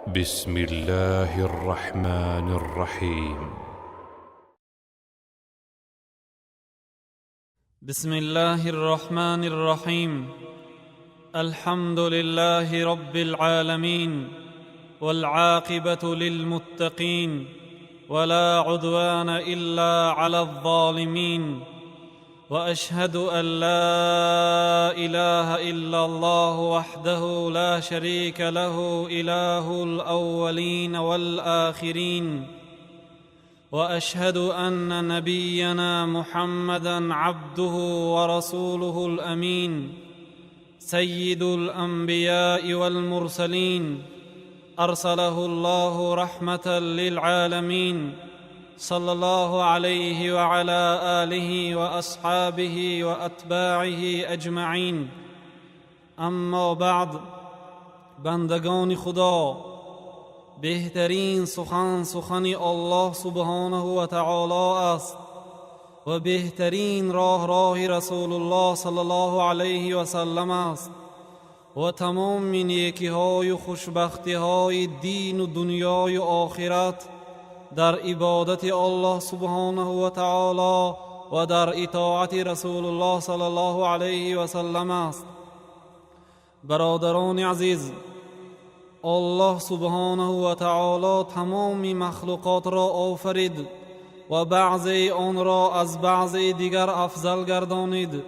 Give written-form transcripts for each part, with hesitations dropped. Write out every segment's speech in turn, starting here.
بسم الله الرحمن الرحيم. بسم الله الرحمن الرحيم. الحمد لله رب العالمين، والعاقبة للمتقين، ولا عدوان إلا على الظالمين، وأشهد أن لا إله إلا الله وحده لا شريك له إله الأولين والآخرين، وأشهد أن نبينا محمدًا عبده ورسوله الأمين، سيد الأنبياء والمرسلين، أرسله الله رحمة للعالمين، صلى الله عليه وعلى آله وأصحابه وأتباعه أجمعين. اما بعد، بندگان خدا، بهترین سخن الله سبحانه و تعالی است و بهترین راه رسول الله صلی الله علیه و سلم است و تمام نیکی‌های و خوشبختی‌های دین و دنیای و آخرت در عبادت الله سبحانه و تعالی و در اطاعت رسول الله صلی الله علیه و سلم است. برادران عزیز، الله سبحانه و تعالی تمام مخلوقات را آفرید و بعضی آن را از بعضی دیگر افضل گردانید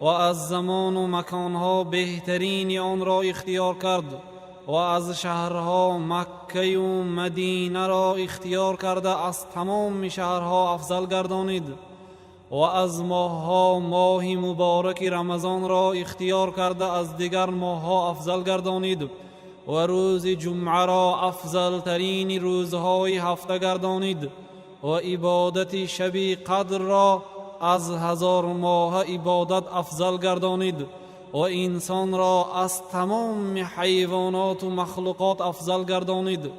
و از زمان و مکانها بهترین آن را اختیار کرد و از شهرها مکه و مدینه را اختیار کرده از تمام شهرها افضل گردانید و از ماهها ماه مبارک رمضان را اختیار کرده از دیگر ماهها افضل گردانید و روز جمعه را افضل ترین روزهای هفته گردانید و عبادت شب قدر را از 1000 ماه عبادت افضل گردانید و انسان را از تمام حیوانات و مخلوقات افضل گردانید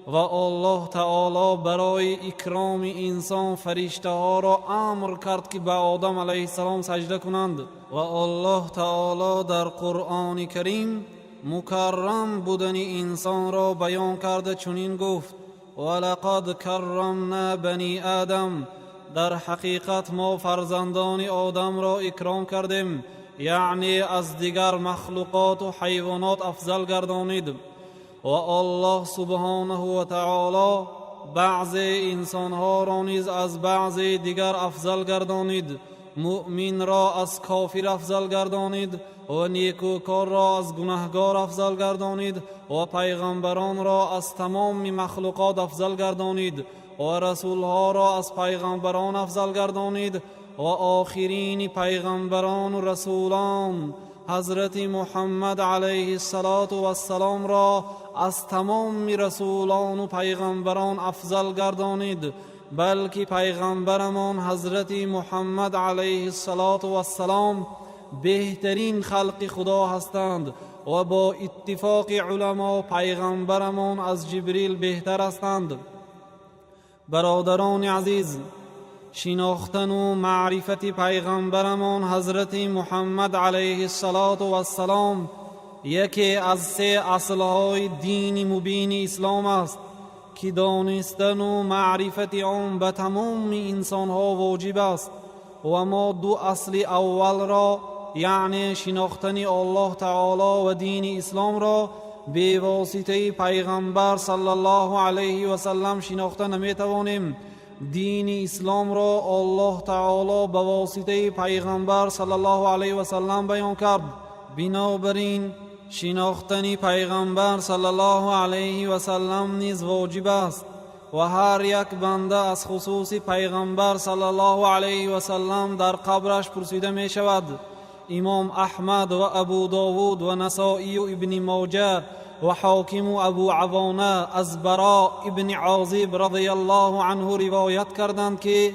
و الله تعالی برای اکرام انسان فرشته ها را امر کرد که به آدم علیه السلام سجده کنند و الله تعالی در قرآن کریم مکرم بودن انسان را بیان کرده چنین گفت: ولقد کرمنا بنی آدم، در حقیقت ما فرزندان آدم را اکرام کردیم، یعنی از دیگر مخلوقات و حیوانات افضل گردانید و الله سبحانه و تعالی بعضی انسانها را نیز از بعضی دیگر افضل گردانید. مؤمن را از کافر افضل گردانید و نیکوکار را از گناهگار افضل گردانید و پیغمبران را از تمام مخلوقات افضل گردانید و رسولها را از پیغمبران افضل گردانید و آخرین پیغمبران و رسولان حضرت محمد علیه السلام را از تمام رسولان و پیغمبران افضل گردانید، بلکه پیغمبرمان حضرت محمد علیه السلام بهترین خلق خدا هستند و با اتفاق علما پیغمبرمان از جبریل بهتر هستند. برادران عزیز، شناختن و معرفت پیغمبرمان حضرت محمد علیه السلام یکی از 3 اصلهای دین مبین اسلام است که دانستن و معرفت آن به تمام انسانها واجب است و ما 2 اصل اول را، یعنی شناختن الله تعالی و دین اسلام را به واسطه پیغمبر صلی الله علیه و سلم شناخته نمیتوانیم. دین اسلام را الله تعالی به واسطه پیغمبر صلی الله علیه و سلم بیان کرد. بنابراین شناختن پیغمبر صلی الله علیه و سلم نیز واجب است و هر یک بنده از خصوص پیغمبر صلی الله علیه و سلم در قبرش پرسیده می شود. امام احمد و ابو داود و نسائی و ابن ماجه و حاکم و ابو عوانه از براء ابن عازب رضی الله عنه روایت کردند که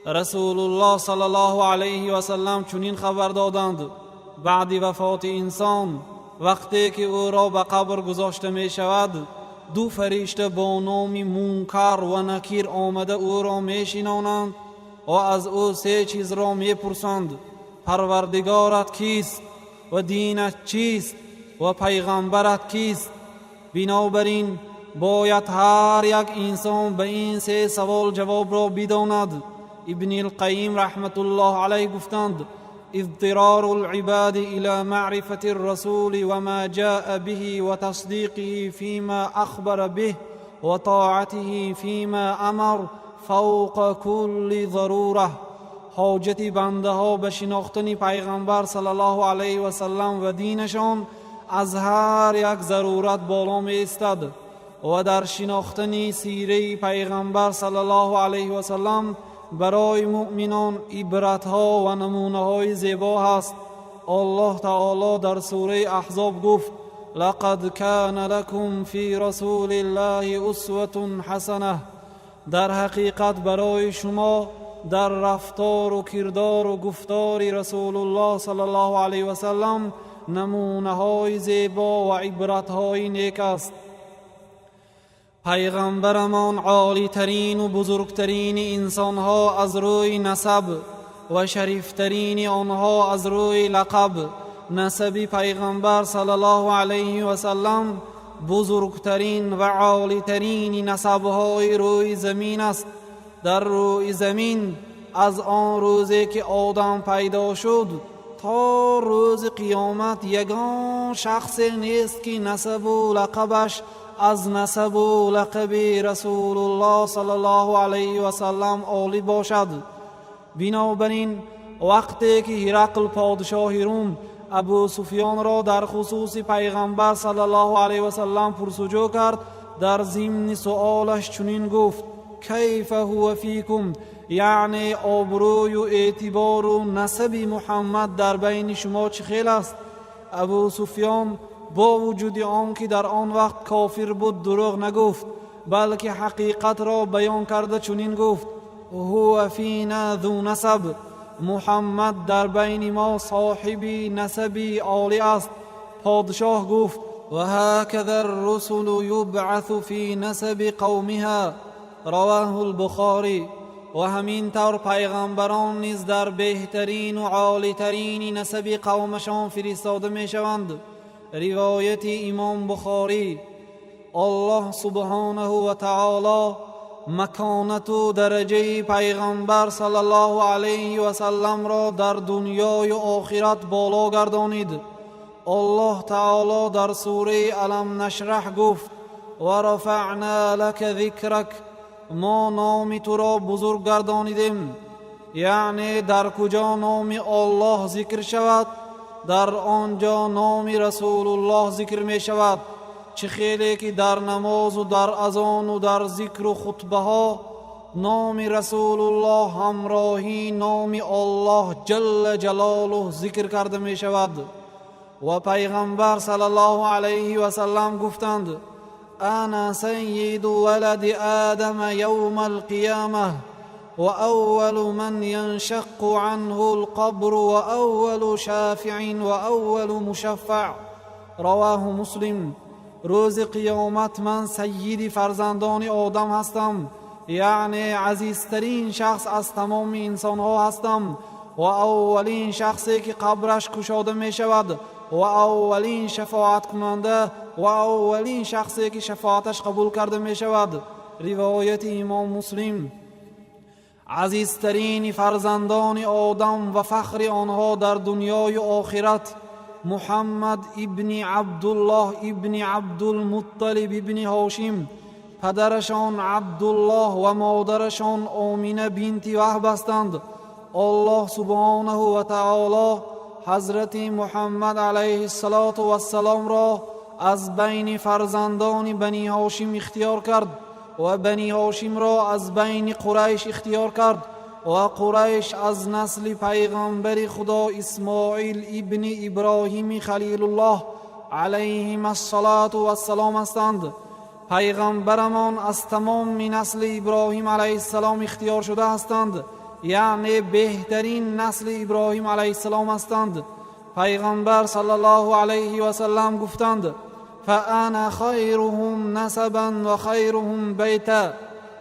رسول الله صلی الله علیه و سلم چنین خبر دادند: بعد وفات انسان وقتی که او را به قبر گذاشته می شود، 2 فرشته با نام منکر و نکیر آمده او را می شنانند و از او 3 چیز را می پرسند: پروردگارت کیست و دینت چیست و پیغمبرت کیست؟ بنابراین باید هر یک انسان به این سه سوال جواب را بداند. ابن القیم رحمت الله علیه گفتند: اضطرار العباد الى معرفة الرسول وما جاء به وتصديقه فيما اخبر به وطاعته فيما امر فوق كل ضروره. حاجت بنده ها به شناختن پیغمبر صلی الله علیه و سلم و دینشان از هر یک ضرورت بالا می ایستد و در شناختن سیره پیغمبر صلی الله علیه و سلم برای مؤمنان عبرت ها و نمونه های زیبا هست. الله تعالی در سوره احزاب گفت: لقد كان لكم في رسول الله اسوة حسنه. در حقیقت برای شما در رفتار و کردار و گفتار رسول الله صلی الله علیه و سلم نمونه های زیبا و عبرت های نیک است. پیغمبرمان عالی ترین و بزرگترین انسان ها از روی نسب و شریفترین آنها از روی لقب. نسب پیغمبر صلی الله علیه و سلم بزرگترین و عالی ترین نسب های روی زمین است. در روی زمین از آن روزی که آدم پیدا شد تا روز قیامت یگان شخص نیست که نسب و لقبش از نسب و لقب رسول الله صلی الله علیه و سلم عالی باشد. بنابراین وقتی که هرقل پادشاه روم ابو سفیان را در خصوص پیغمبر صلی الله علیه و سلم پرسجو کرد، در ضمن سؤالش چنین گفت: کیف هو فیکم؟ یعنی آبروی و اعتبار و نسب محمد در بین شما چه خیل است؟ ابو سفیان با وجود آن که در آن وقت کافر بود دروغ نگفت، بلکه حقیقت را بیان کرده چنین گفت: هو فینا ذو نسب. محمد در بین ما صاحب نسبی عالی است. پادشاه گفت: و هكذا الرسل یبعث فی نسب قومها. رواه البخاری. و همین طور پیغمبران نیز در بهترین و عالی ترین نسب قومشان فرستاده می شوند. روایت امام بخاری. الله سبحانه و تعالی مکانت و درجه پیغمبر صلی الله علیه و سلم را در دنیای و آخرت بالا گردانید. الله تعالی در سوره الم نشرح گفت: و رفعنا لك ذکرک. ما نام تو را بزرگ گردانیدیم. یعنی در کجا نام الله ذکر شود در آنجا نام رسول الله ذکر می شود. چه خیلی که در نماز و در اذان و در ذکر و خطبه ها نام رسول الله همراهی نام الله جل جلاله ذکر کرده می شود. و پیغمبر صلی الله علیه و سلم گفتند: انا سید ولد آدم یوم القیامه و اول من ینشق عنه القبر و اول شافع و اول مشفع. رواه مسلم. روز قیامت من سید فرزندان آدم هستم، یعنی عزیزترین شخص از تمام انسان ها هستم و اولین شخصی که قبرش گشاده می شود و اولین شفاعت کننده و اولین شخصی که شفاعتش قبول کرده می شود. روایت امام مسلم. عزیزترین فرزندان آدم و فخر آنها در دنیای و آخرت محمد ابن عبدالله ابن عبدالمطلب ابن هاشم، پدرشان عبدالله و مادرشان آمینه بنت وهب هستند. الله سبحانه و تعالی حضرت محمد علیه السلام را از بین فرزندان بنی هاشم اختیار کرد و بنی هاشم را از بین قریش اختیار کرد و قریش از نسل پیغمبر خدا اسماعیل ابن ابراهیم خلیل الله علیهم السلام هستند. پیغمبرمان از تمام نسل ابراهیم علیه السلام اختیار شده هستند، یعنی بهترین نسل ابراهیم علیه السلام هستند. پیغمبر صلی الله علیه و سلم گفتند: فانا خیرهم نسبا و خیرهم بیتا.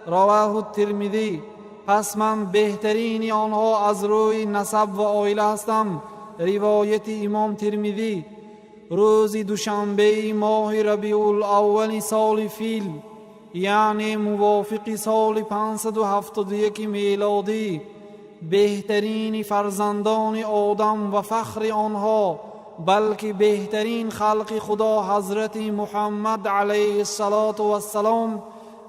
رواه الترمذی. پس من بهترین آنها از روی نسب و عائله هستم. روایت امام ترمذی. روز دوشنبه ماه ربیع الاول سال فیل، یعنی موافق سال 571 میلادی، بهترین فرزندان آدم و فخر آنها، بلکه بهترین خلق خدا حضرت محمد علیه السلام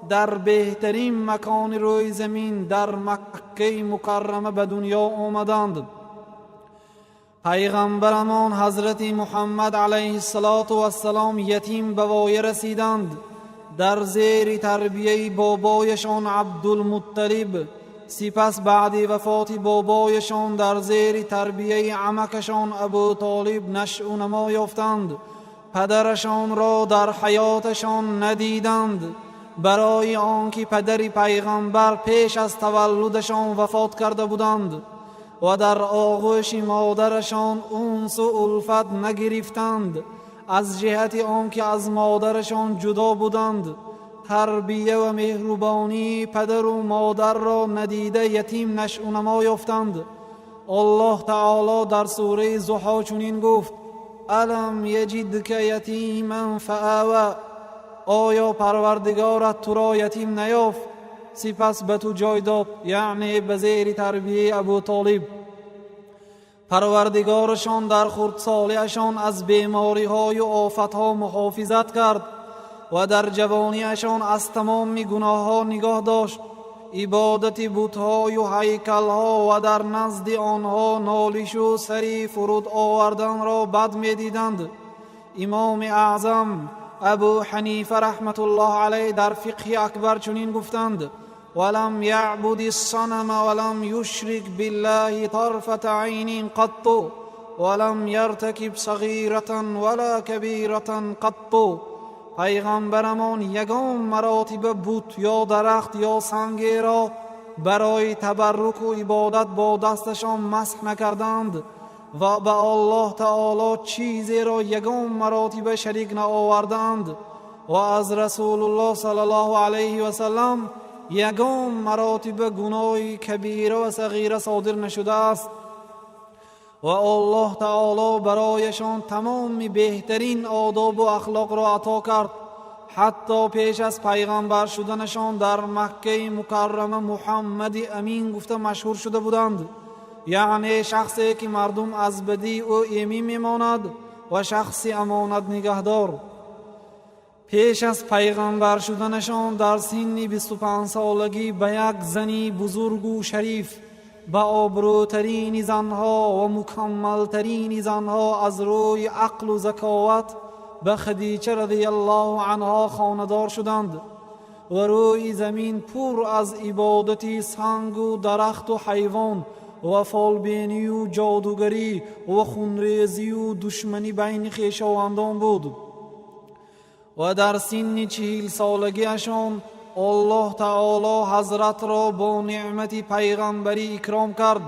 در بهترین مکان روی زمین در مکه مکرمه به دنیا آمدند. پیغمبرمان حضرت محمد علیه السلام یتیم به وای رسیدند. در زیر تربیه بابایشان عبدالمطلب، سپس بعد وفات بابایشان در زیر تربیه عمکشان ابو طالب نشأ و نما یافتند. پدرشان را در حیاتشان ندیدند، برای آنکه پدر پیغمبر پیش از تولدشان وفات کرده بودند و در آغوش مادرشان انس و الفت نگرفتند، از جهت آنکه از مادرشان جدا بودند. تربیه و مهربانی پدر و مادر را ندیده یتیم نشأ و نما یافتند. الله تعالی در سوره ضحی چنین گفت: الم یجدک یتیما فآوی، آیا پروردگارت تو را یتیم نیافت سپس به تو جای داد؟ یعنی به زیر تربیه ابو طالب. پروردگارشان در خردسالیشان از بیماری های و آفت ها محافظت کرد و در جوانیشان از تمام گناه ها نگاه داشت. عبادت بت‌های و هیکل ها و در نزد آنها نالش و سری فرود آوردن را بد می‌دیدند. امام اعظم ابو حنیفه رحمت الله علیه در فقه اکبر چنین گفتند: ولم یعبد الصنم ولم یشرک بالله طرفة عین قط ولم یرتکب صغیرة ولا کبیرة قط. پیغمبرمان یگان مراتب بت یا درخت یا سنگ را برای تبرک و عبادت با دستشان مسح نکردند و به الله تعالی چیزی را یگان مراتب شریک نآوردند و از رسول الله صلی الله علیه و سلم یگان مراتب گناه کبیره و صغیره صادر نشده است و الله تعالی برایشان تمام بهترین آداب و اخلاق را عطا کرد. حتی پیش از پیغمبر شدنشان در مکه مکرمه محمد امین گفته مشهور شده بودند، یعنی شخصی که مردم از بدی او ایمی میماند و شخصی امانت نگهدار. پیش از پیغمبر شدنشان در سن 25 سالگی به یک زنی بزرگ و شریف، با آبروترین زنها و مکملترین زنها از روی عقل و ذکاوت، به خدیجه رضی الله عنها خاندار شدند و روی زمین پر از عبادت سنگ و درخت و حیوان و فالبینی و جادوگری و خونریزی و دشمنی بین خویشاوندان بود. و در سن 40 سالگیشان الله تعالی حضرت را با نعمت پیغمبری اکرام کرد.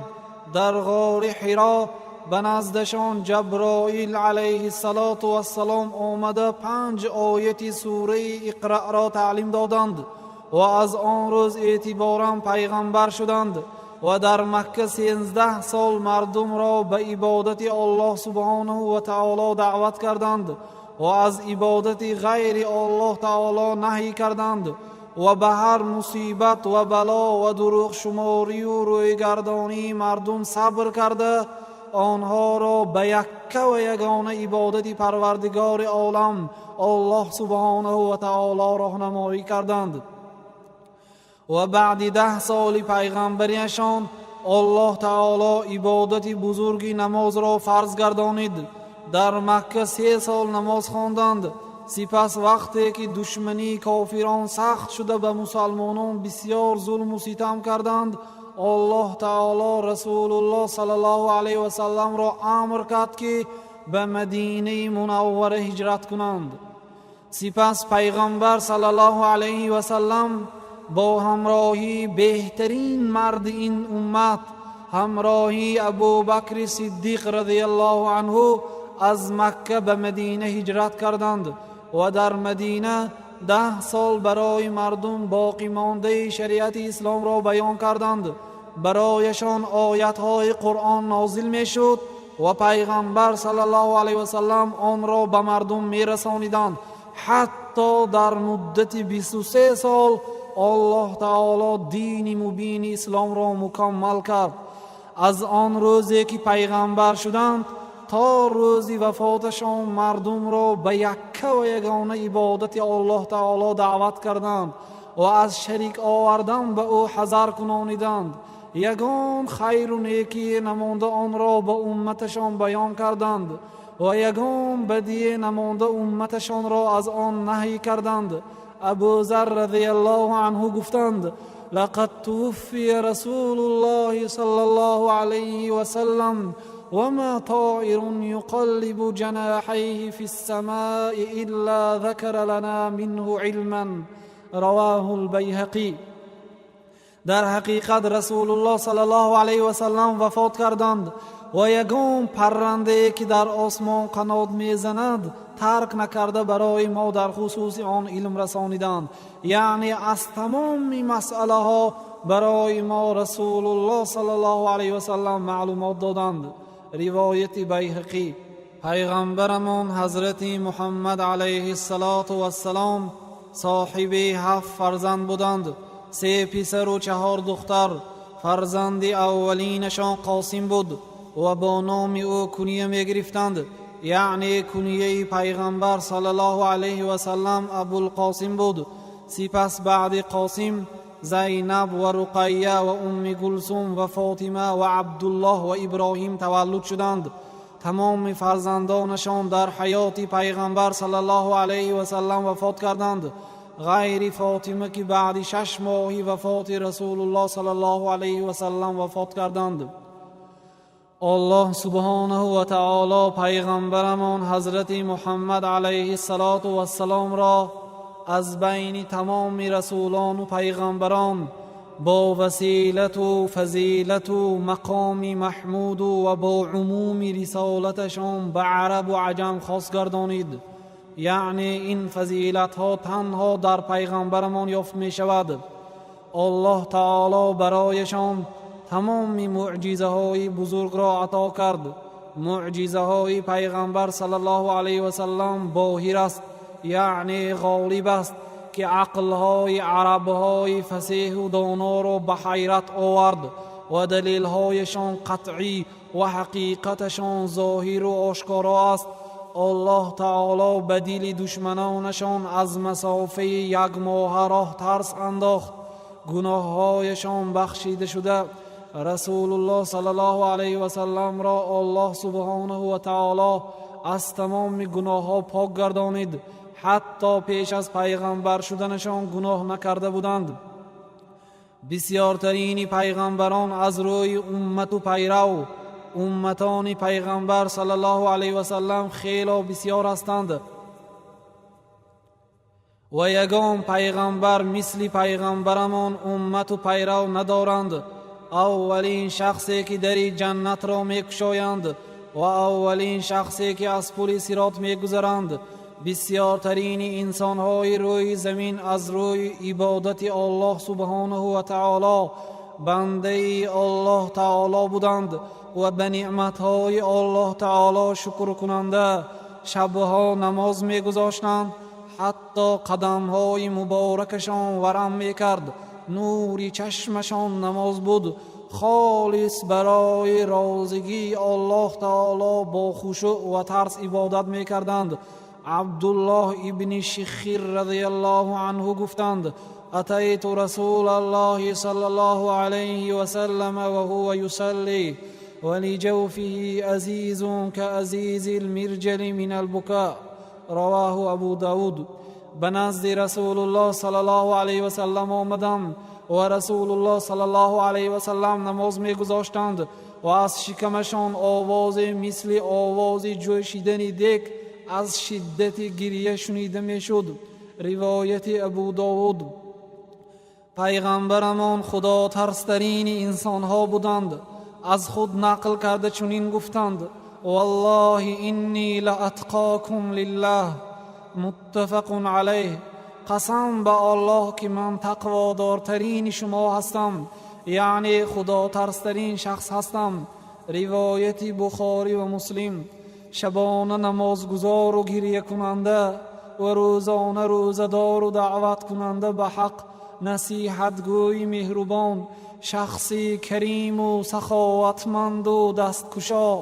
در غار حرا به نزدشان جبرائیل علیه السلام آمده 5 آیت سوره اقرأ را تعلیم دادند و از آن روز اعتبارا پیغمبر شدند و در مکه 13 سال مردم را به عبادت الله سبحانه و تعالی دعوت کردند و از عبادت غیر الله تعالی نهی کردند و به هر مصیبت و بلا و دروغ شماری و رویگردانی مردم صبر کرده آنها را به یکه و یگانه عبادت پروردگار عالم الله سبحانه و تعالی راهنمایی کردند. و بعد 10 سال پیغمبریشان الله تعالی عبادت بزرگ نماز را فرض گردانید. در مکه 3 سال نماز خواندند. سپس وقتی که دشمنی کافران سخت شده به مسلمانان بسیار ظلم و ستم کردند، الله تعالی رسول الله صلی الله علیه و سلم را امر کرد که به مدینه منوره هجرت کنند. سپس پیغمبر صلی الله علیه و سلم با همراهی بهترین مرد این امت، همراهی ابوبکر صدیق رضی الله عنه، از مکه به مدینه هجرت کردند و در مدینه 10 سال برای مردم باقی مانده شریعت اسلام را بیان کردند. برایشان آیت‌های قرآن نازل می‌شد و پیغمبر صلی الله علیه و سلم آن را به مردم میرسانیدند. حتی در مدت 23 سال الله تعالی دین مبین اسلام را مکمل کرد. از آن روزی که پیغمبر شدند تا روزی وفاتشان مردم را به یکه و یگانه عبادت الله تعالی دعوت کردند و از شریک آوردن به او حذر کنانیدند. یگان خیر و نیکی نمانده آن را به امتشان بیان کردند و یگان بدی نمانده امتشان را از آن نهی کردند. ابو ذر رضی الله عنه گفتند: لقد توفی رسول الله صلی الله علیه و سلم وما طائر يقلب جناحيه في السماء إلا ذكر لنا منه علما. رواه البیهقی. در حقیقت رسول الله صلی الله علیه و سلم وفات کردند و یگان پرنده که در آسمان قنات میزند ترک نکرده برای ما در خصوص آن علم رسانیدند. یعنی از تمام مسئله ها برای ما رسول الله صلی الله علیه و سلم معلومات دادند. روایت بیهقی. پیغمبرمان حضرت محمد علیه السلام صاحب 7 فرزند بودند، 3 پسر و 4 دختر. فرزند اولینشان قاسم بود و با نام او کنیه می گرفتند، یعنی کنیه پیغمبر صلی الله علیه و سلم ابوالقاسم بود. سپس بعد قاسم زینب و رقیه و ام کلثوم و فاطمه و عبدالله و ابراهیم تولد شدند. تمام فرزندانشان در حیات پیغمبر صلی الله علیه و سلم وفات کردند، غیر فاطمه که بعد 6 ماهی وفات رسول الله صلی الله علیه و سلم وفات کردند. الله سبحانه و تعالی پیغمبرمان حضرت محمد علیه السلام را از بین تمام رسولان و پیغمبران با وسیلت و فضیلت و مقام محمود و با عموم رسالتشان به عرب و عجم خاص گردانید. یعنی این فضیلت ها تنها در پیغمبرمان یافت می شود. الله تعالی برایشان تمام معجزه های بزرگ را عطا کرد. معجزه های پیغمبر صلی الله علیه و سلم باهر است، یعنی غالب است که عقلهای عربهای فصیح و دانا را به حیرت آورد و دلیلهایشان قطعی و حقیقتشان ظاهر و آشکارا است. الله تعالی به دل دشمنانشان از مسافه 1 ماه راه ترس انداخت. گناههایشان بخشیده شده. رسول الله صلی الله علیه و سلم را الله سبحانه و تعالی از تمام گناه ها پاک گردانید. حتی پیش از پیغمبر شدنشان گناه نکرده بودند. بسیارترین پیغمبران از روی امت و پیرو امتان پیغمبر صلی الله علیه و سلم خیلی بسیار هستند و یگان پیغمبر مثل پیغمبرمان امت و پیرو ندارند. اولین شخصی که در جنت را میکشایند و اولین شخصی که از پل صراط میگذرند. بسیارترین انسانهای روی زمین از روی عبادت الله سبحانه و تعالی بنده الله تعالی بودند و به نعمتهای الله تعالی شکر کننده. شبها نماز میگذاشتند، حتی قدمهای مبارکشان ورم میکرد. نوری چشمشان نماز بود، خالص برای رازگی الله تعالی با خشوع و ترس عبادت میکردند. عبدالله ابن شخیر رضی الله عنه گفتند: اتیت رسول الله صلی الله علیه و سلم و هو یصلی ولجوفه عزیز كعزیز المرجل من البكاء. رواه ابو داود. به نزد رسول الله صلی الله علیه و سلم آمدم و رسول الله صلی الله علیه و سلم نماز میگذاشتند و از شکمشان آواز مثل آواز جوشیدن دیگ از شدت گریه شنیده میشد. روایت ابو داود. پیغمبرمان خدا ترسترین انسان ها بودند. از خود نقل کرده چنین گفتند: والله انی لاتقاکم لله. متفق علیه. قسم به الله که من تقوادارترین شما هستم، یعنی خدا ترسترین شخص هستم. روایت بخاری و مسلم. شبانه نمازگزار و گریه کننده و روزانه روزدار و دعوت کننده به حق، نصیحتگوی مهربان، شخصی کریم و سخاوتمند و دستکشا،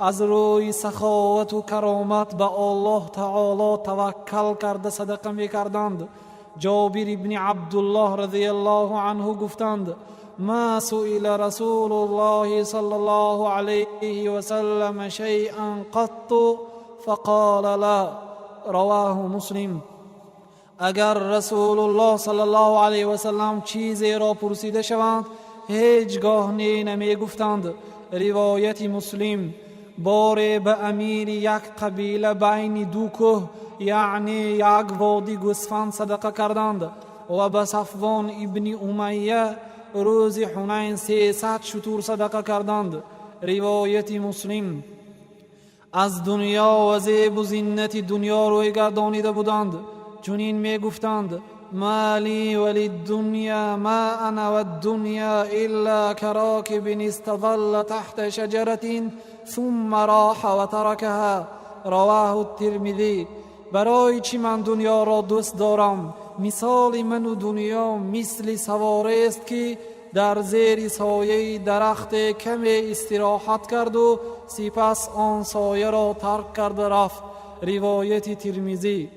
از روی سخاوت و کرامت به الله تعالی توکل کرده صدقه می کردند. جابر ابن عبدالله رضی الله عنه گفتند: ما سئل رسول الله صلی الله علیه و سلم شیئا قط فقال لا. رواه مسلم. اگر رسول الله صلی الله علیه و سلم چیزی را پرسیده شوند هیچگاه نمی گفتند. روایت مسلم. بار به امیر یک قبیله بین دو کوه یعنی یک وادی گوسفند صدقه کردند و به صفوان ابن امیه روز حنین 300 شتر صدقه کردند. روایت مسلم. از دنیا و زیب و زینت دنیا روی گردانیده بودند، چنین می گفتند: مالی ولی الدنیا ما انا و الدنیا الا کراکب استظل تحت شجرة ثم راح و ترکها. رواه الترمذی. برای چی من دنیا را دوست دارم؟ مثال من و دنیا مثل سواره است که در زیر سایه درخت کمی استراحت کرد و سپس آن سایه را ترک کرده رفت. روایت ترمذی.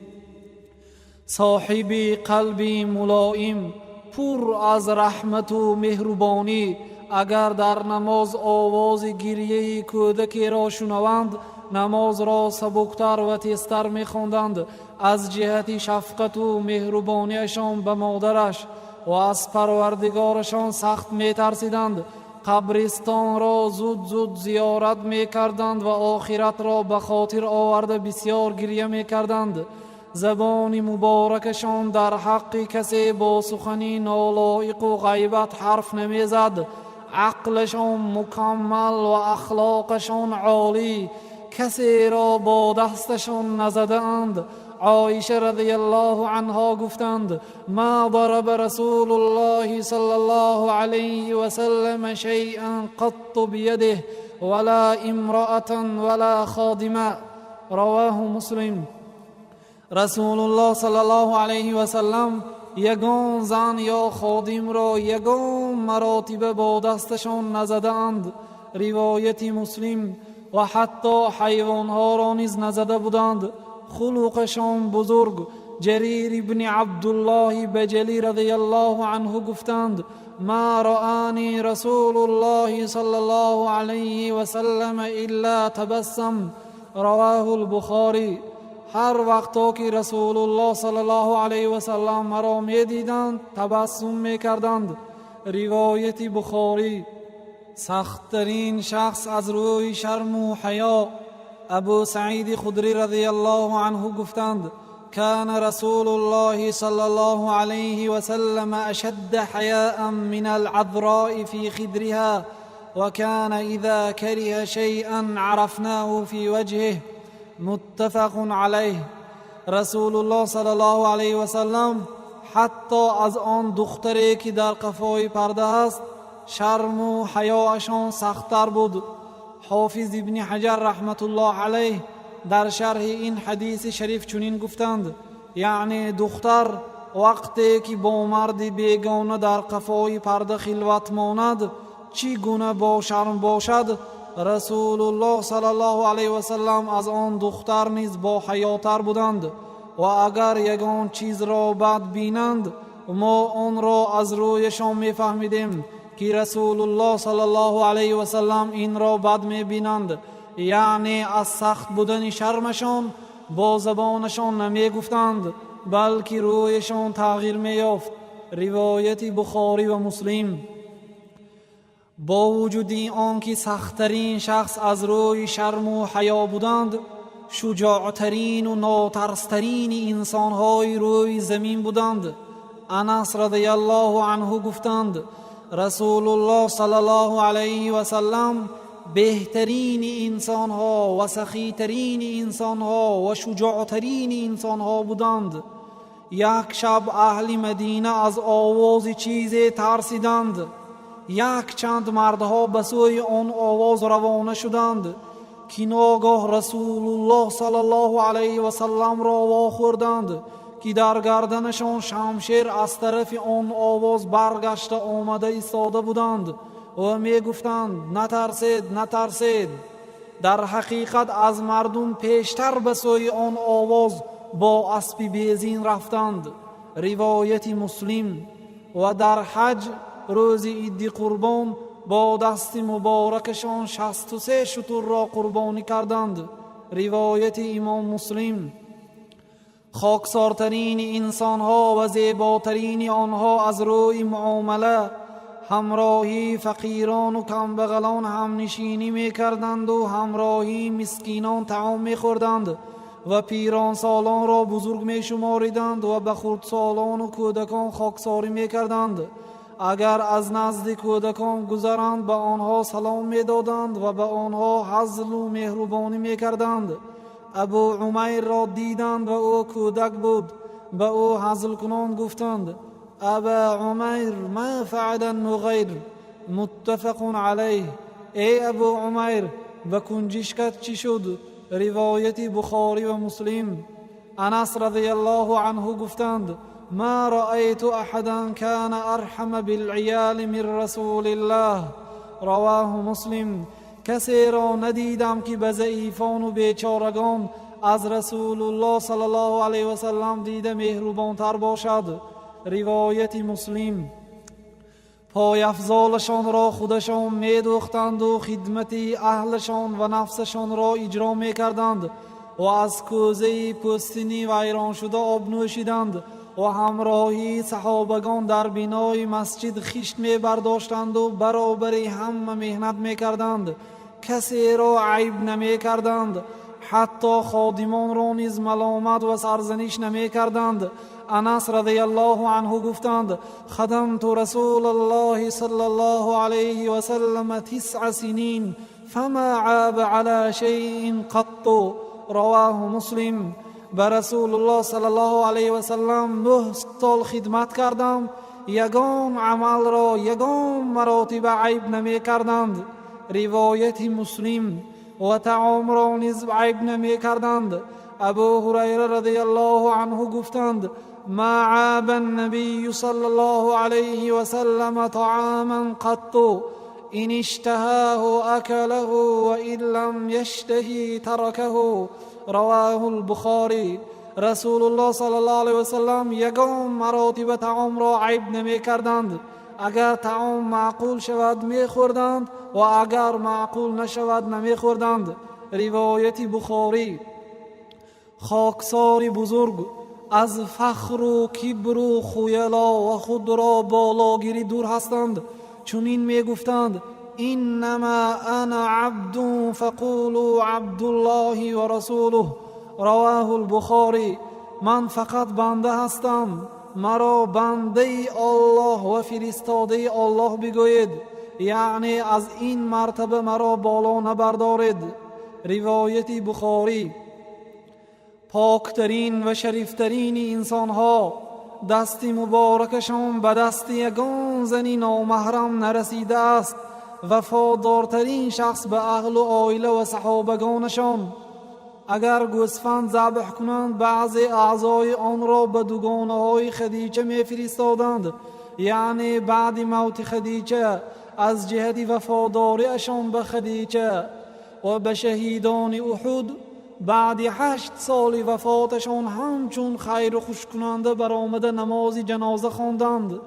صاحب قلبی ملائم پر از رحمت و مهربانی اگر در نماز آواز گریه کودکی را شنوند نماز را سبکتر و تیزتر می خواندند. از جهت شفقت و مهربانیشان به مادرش و از پروردگارشان سخت می ترسیدند. قبرستان را زود زود زیارت می کردند و آخرت را به خاطر آورده بسیار گریه می کردند. زبان مبارکشان در حق کسی با سخنی نالایق و غیبت حرف نمی زد. عقلشان مکمل و اخلاقشان عالی، کسی را با دستشان نزده اند. عایشه رضی الله عنها گفتند: ما ضرب رسول الله صلی الله علیه و سلم شیئا قط بیده ولا امرأة ولا خادمه. رواه مسلم. رسول الله صلی الله علیه و سلم یگان زن یا خادم را یگان مراتبه با دستشان نزده اند. روایت مسلم. و حتی حیوانها را نیز نزده بودند. خلقشان بزرگ. جریر ابن عبدالله بجلی رضی الله عنه گفتند: ما رآنی رسول الله صلی الله علیه و سلم الا تبسم. رواه البخاری. هر وقتا که رسول الله صلی الله علیه و سلم مرا می دیدند تبسم می کردند. روایت بخاری. سخت‌ترین شخص از روی شرم و حیا. ابو سعید خدری رضی الله عنه گفتند: كان رسول الله صلی الله علیه و سلم اشد حیاء من العذراء في خدرها وكان اذا كره شيئا عرفناه في وجهه. متفق علیه. رسول الله صلی الله علیه و سلم حتی از آن دختری که در قفای پرده است شرم و حیاءشان سخت‌تر بود. حافظ ابن حجر رحمت الله علیه در شرح این حدیث شریف چنین گفتند: یعنی دختر وقتی که با مرد بیگانه در قفای پرده خلوت ماند چگونه با شرم باشد، رسول الله صلی الله علیه و سلم از آن دختر نیز با حیاتر بودند و اگر یگان چیز را بد بینند ما آن را از رویشان میفهمیدیم که رسول الله صلی الله علیه و سلم این را بد میبینند. یعنی از سخت بودن شرمشان با زبانشان نمی گفتند بلکه رویشان تغییر میافت. روایت بخاری و مسلم. با وجود آنکه سخت‌ترین شخص از روی شرم و حیا بودند شجاعترین و ناترسترین انسانهای روی زمین بودند. انس رضی الله عنه گفتند: رسول الله صلی الله علیه و سلم بهترین انسانها و سخیترین انسانها و شجاعترین انسانها بودند. یک شب اهل مدینه از آواز چیزی ترسیدند. یک چند مردها به سوی آن آواز روانه شدند که ناگاه رسول الله صلی الله علیه و سلم را واخوردند که در گردنشان شمشیر از طرف آن آواز برگشته آمده ایستاده بودند و می گفتند نترسید نترسید. در حقیقت از مردم پیشتر به سوی آن آواز با اسب بیزین رفتند. روایت مسلم. و در حج روز عید قربان با دست مبارکشان 63 شتر را قربانی کردند. روایت امام مسلم. خاکسارترین انسانها و زیباترین آنها از روی معامله همراهی فقیران و کمبغلان هم نشینی می کردند و همراهی مسکینان طعام می خوردند و پیران سالان را بزرگ می شماریدند و به خردسالان و کودکان خاکساری می کردند. اگر از نزد کودکان گذرند به آنها سلام می دادند و به آنها حزل و مهربانی می کردند. ابو عمیر را دیدند و او کودک بود. به او حزل کنان گفتند ابا عمیر ما فعل النغیر. متفق علیه. ای ابو عمیر به کنجشکت چی شد؟ روایت بخاری و مسلم. انس رضی الله عنه گفتند ما رأیت احدا کان ارحم بالعیال من رسول الله. رواه مسلم. کسی را ندیدم که به ضعیفان و بیچارگان از رسول الله صلی الله علیه و سلم دیده مهربان تر باشد. روایت مسلم. پای افضالشان را خودشان می دوختند و خدمت اهلشان و نفسشان را اجرا می کردند و از کوزه پوستینی ویران شده آب نوشیدند و همراهی صحابگان در بنای مسجد خشت می برداشتند و برابری همه مهنت می کردند. کسی را عیب نمی کردند. حتی خادمان را نیز ملامت و سرزنش نمی کردند. انس رضی الله عنه گفتند خدمت رسول الله صلی الله علیه و سلم 9 سنین فما عاب على شیء قط. رواه مسلم. به رسول الله صلی الله علیه و سلم 9 سال خدمت کردم، یگان عمل را یگان مراتب عیب نمی کردند. روایت مسلم. و طعام را نیز عیب نمی کردند. ابو هریره رضی الله عنه گفتند ما عاب النبی صلی الله علیه و سلم طعاما قط ان اشتهاه اکله و ان لم یشتهی ترکه. رواه البخاری. رسول الله صلی الله علیه و سلم یگان مراتب طعام را عیب نمی کردند. اگر طعام معقول شود می خوردند و اگر معقول نشود نمی خوردند. روایت بخاری. خاکسار بزرگ از فخر و کبر و خیلا و خود را بالاگیری دور هستند. چنین می گفتند انما انا عبد فقولوا عبد الله و رسوله. رواه البخاری. من فقط بنده هستم، مرا بنده الله و فرستاده الله بگوید، یعنی از این مرتبه مرا بالا نبردارید. روایت بخاری. پاکترین و شریفترین انسانها دست مبارکشان به دست یگان زنی نامحرم نرسیده است. وفادارترین شخص به اهل و عائله و صحابگانشان. اگر گوسفند ذبح کنند بعضی اعضای آن را به دوگانه های خدیجه می فرستادند، یعنی بعد موت خدیجه از جهت وفاداریشان به خدیجه. و به شهیدان احد بعد 8 سال وفاتشان همچون خیر و خوش کننده برآمده نماز جنازه خواندند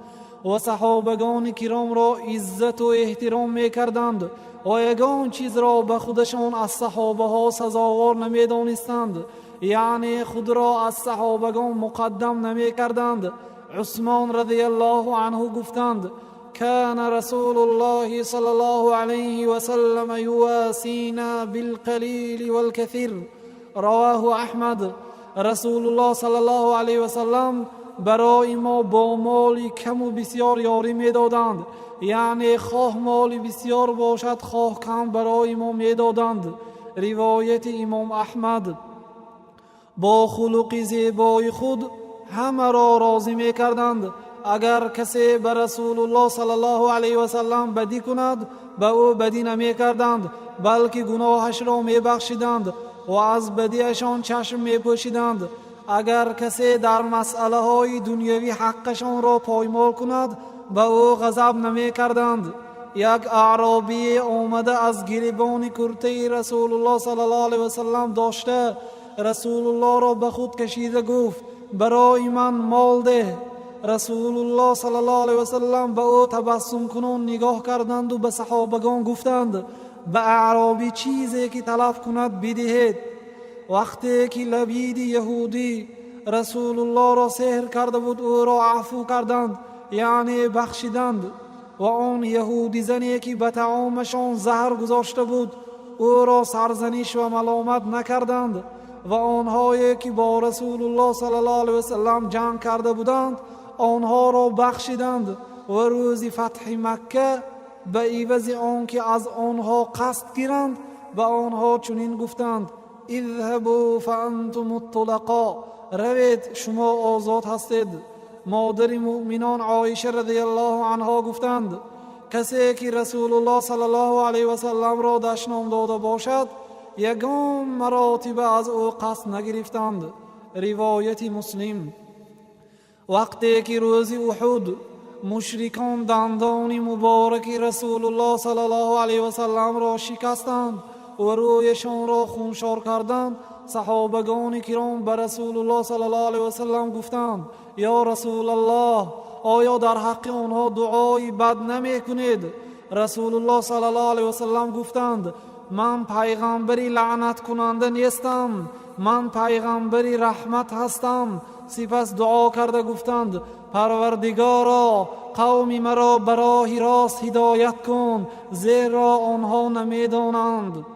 و صحابگان کرام را عزت و احترام می کردند و یگان چیز را به خودشان از صحابه ها سزاوار نمی دانستند، یعنی خود را از صحابگان مقدم نمی کردند. عثمان رضی الله عنه گفتند کان رسول الله صلی الله علیه و سلم یواسینا بالقلیل والکثیر. رواه احمد. رسول الله صلی الله علیه و سلم برای ما با مالی کم و بسیار یاری می دادند، یعنی خواه مالی بسیار باشد خواه کم برای ما می دادند. روایت امام احمد. با خلق زیبای خود همه را راضی می کردند. اگر کسی به رسول الله صلی الله علیه و سلم بدی کند به او بدی نمی کردند، بلکه گناهش را می بخشیدند و از بدیشان چشم می پوشیدند. اگر کسی در مسئله های دنیوی حقشان را پایمال کند به او غضب نمی کردند. یک اعرابی آمده از گریبان کرته رسول الله صلی الله علیه و سلم داشته رسول الله را به خود کشیده گفت برای من مال ده. رسول الله صلی الله علیه و سلم به او تبسم کنان نگاه کردند و به صحابگان گفتند به اعرابی چیزی که طلب کند بدهید. وقتی که لبید یهودی رسول الله را سحر کرده بود او را عفو کردند، یعنی بخشیدند. و آن یهودی زنی که به طعامشان زهر گذاشته بود او را سرزنش و ملامت نکردند. و آنهایی که با رسول الله صلی الله علیه و سلم جنگ کرده بودند آنها را بخشیدند. و روز فتح مکه به عوض آنکه از آنها قصد گیرند به آنها چنین گفتند اذهبوا فانتم الطلقاء، روید شما آزاد هستید. مادر مؤمنان عایشه رضی الله عنها گفتند کسی که رسول الله صلی الله علیه و سلم را دشنام داده باشد یگان مراتبه از او قصد نگرفتند. روایت مسلم. وقتی که روز احد مشرکان دندان مبارک رسول الله صلی الله علیه و سلم را شکستند و رویشان را خونشار کردند، صحابگان کرام به رسول الله صلی الله علیه و سلم گفتند یا رسول الله آیا در حق آنها دعای بد نمی کنید؟ رسول الله صلی الله علیه و سلم گفتند من پیغمبری لعنت کننده نیستم، من پیغمبری رحمت هستم. سپس دعا کرده گفتند پروردگارا قوم مرا به راه راست هدایت کن زیرا آنها نمیدانند.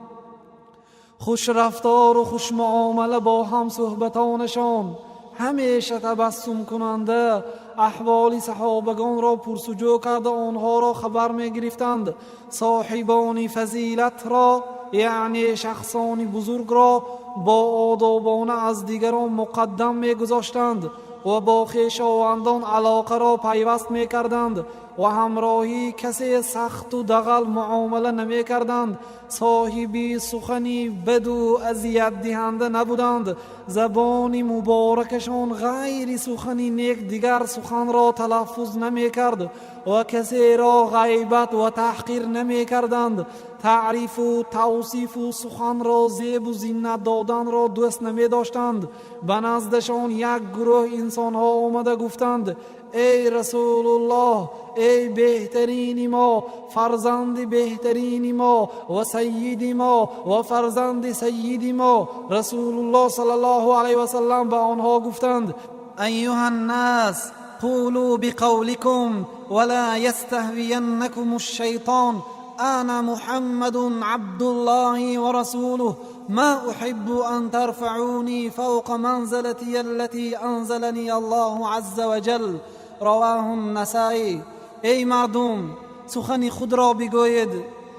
خوش رفتار و خوش معامله با هم صحبتانشان همیشه تبسم کننده احوال صحابگان را پرسجو کرده آنها را خبر می گرفتند. صاحبان فضیلت را یعنی شخصان بزرگ را با آدابانه از دیگران مقدم می گذاشتند و با خویشاوندان علاقه را پیوست می کردند و همراهی کسی سخت و دغل معامله نمی کردند. صاحبی سخنی بد و اذیت دهنده نبودند. زبان مبارکشان غیر سخنی نیک دیگر سخن را تلفظ نمی کرد و کسی را غیبت و تحقیر نمی کردند. تعریف و توصیف و سخن را زیب و زینت دادن را دوست نمی داشتند. به نزدشان یک گروه انسان ها آمده گفتند ای رسول الله، ای بهترین ما، فرزند بهترین ما و سید ما و فرزند سید ما. رسول الله صلی الله علیه و سلم به آنها گفتند ایها الناس قولوا بقولكم ولا يستهوینكم الشیطان، انا محمد عبد الله ورسوله ما احب ان ترفعوني فوق منزلتي التي انزلني الله عز وجل. رواه النسائی. ای مردم سخن خود را بگوید،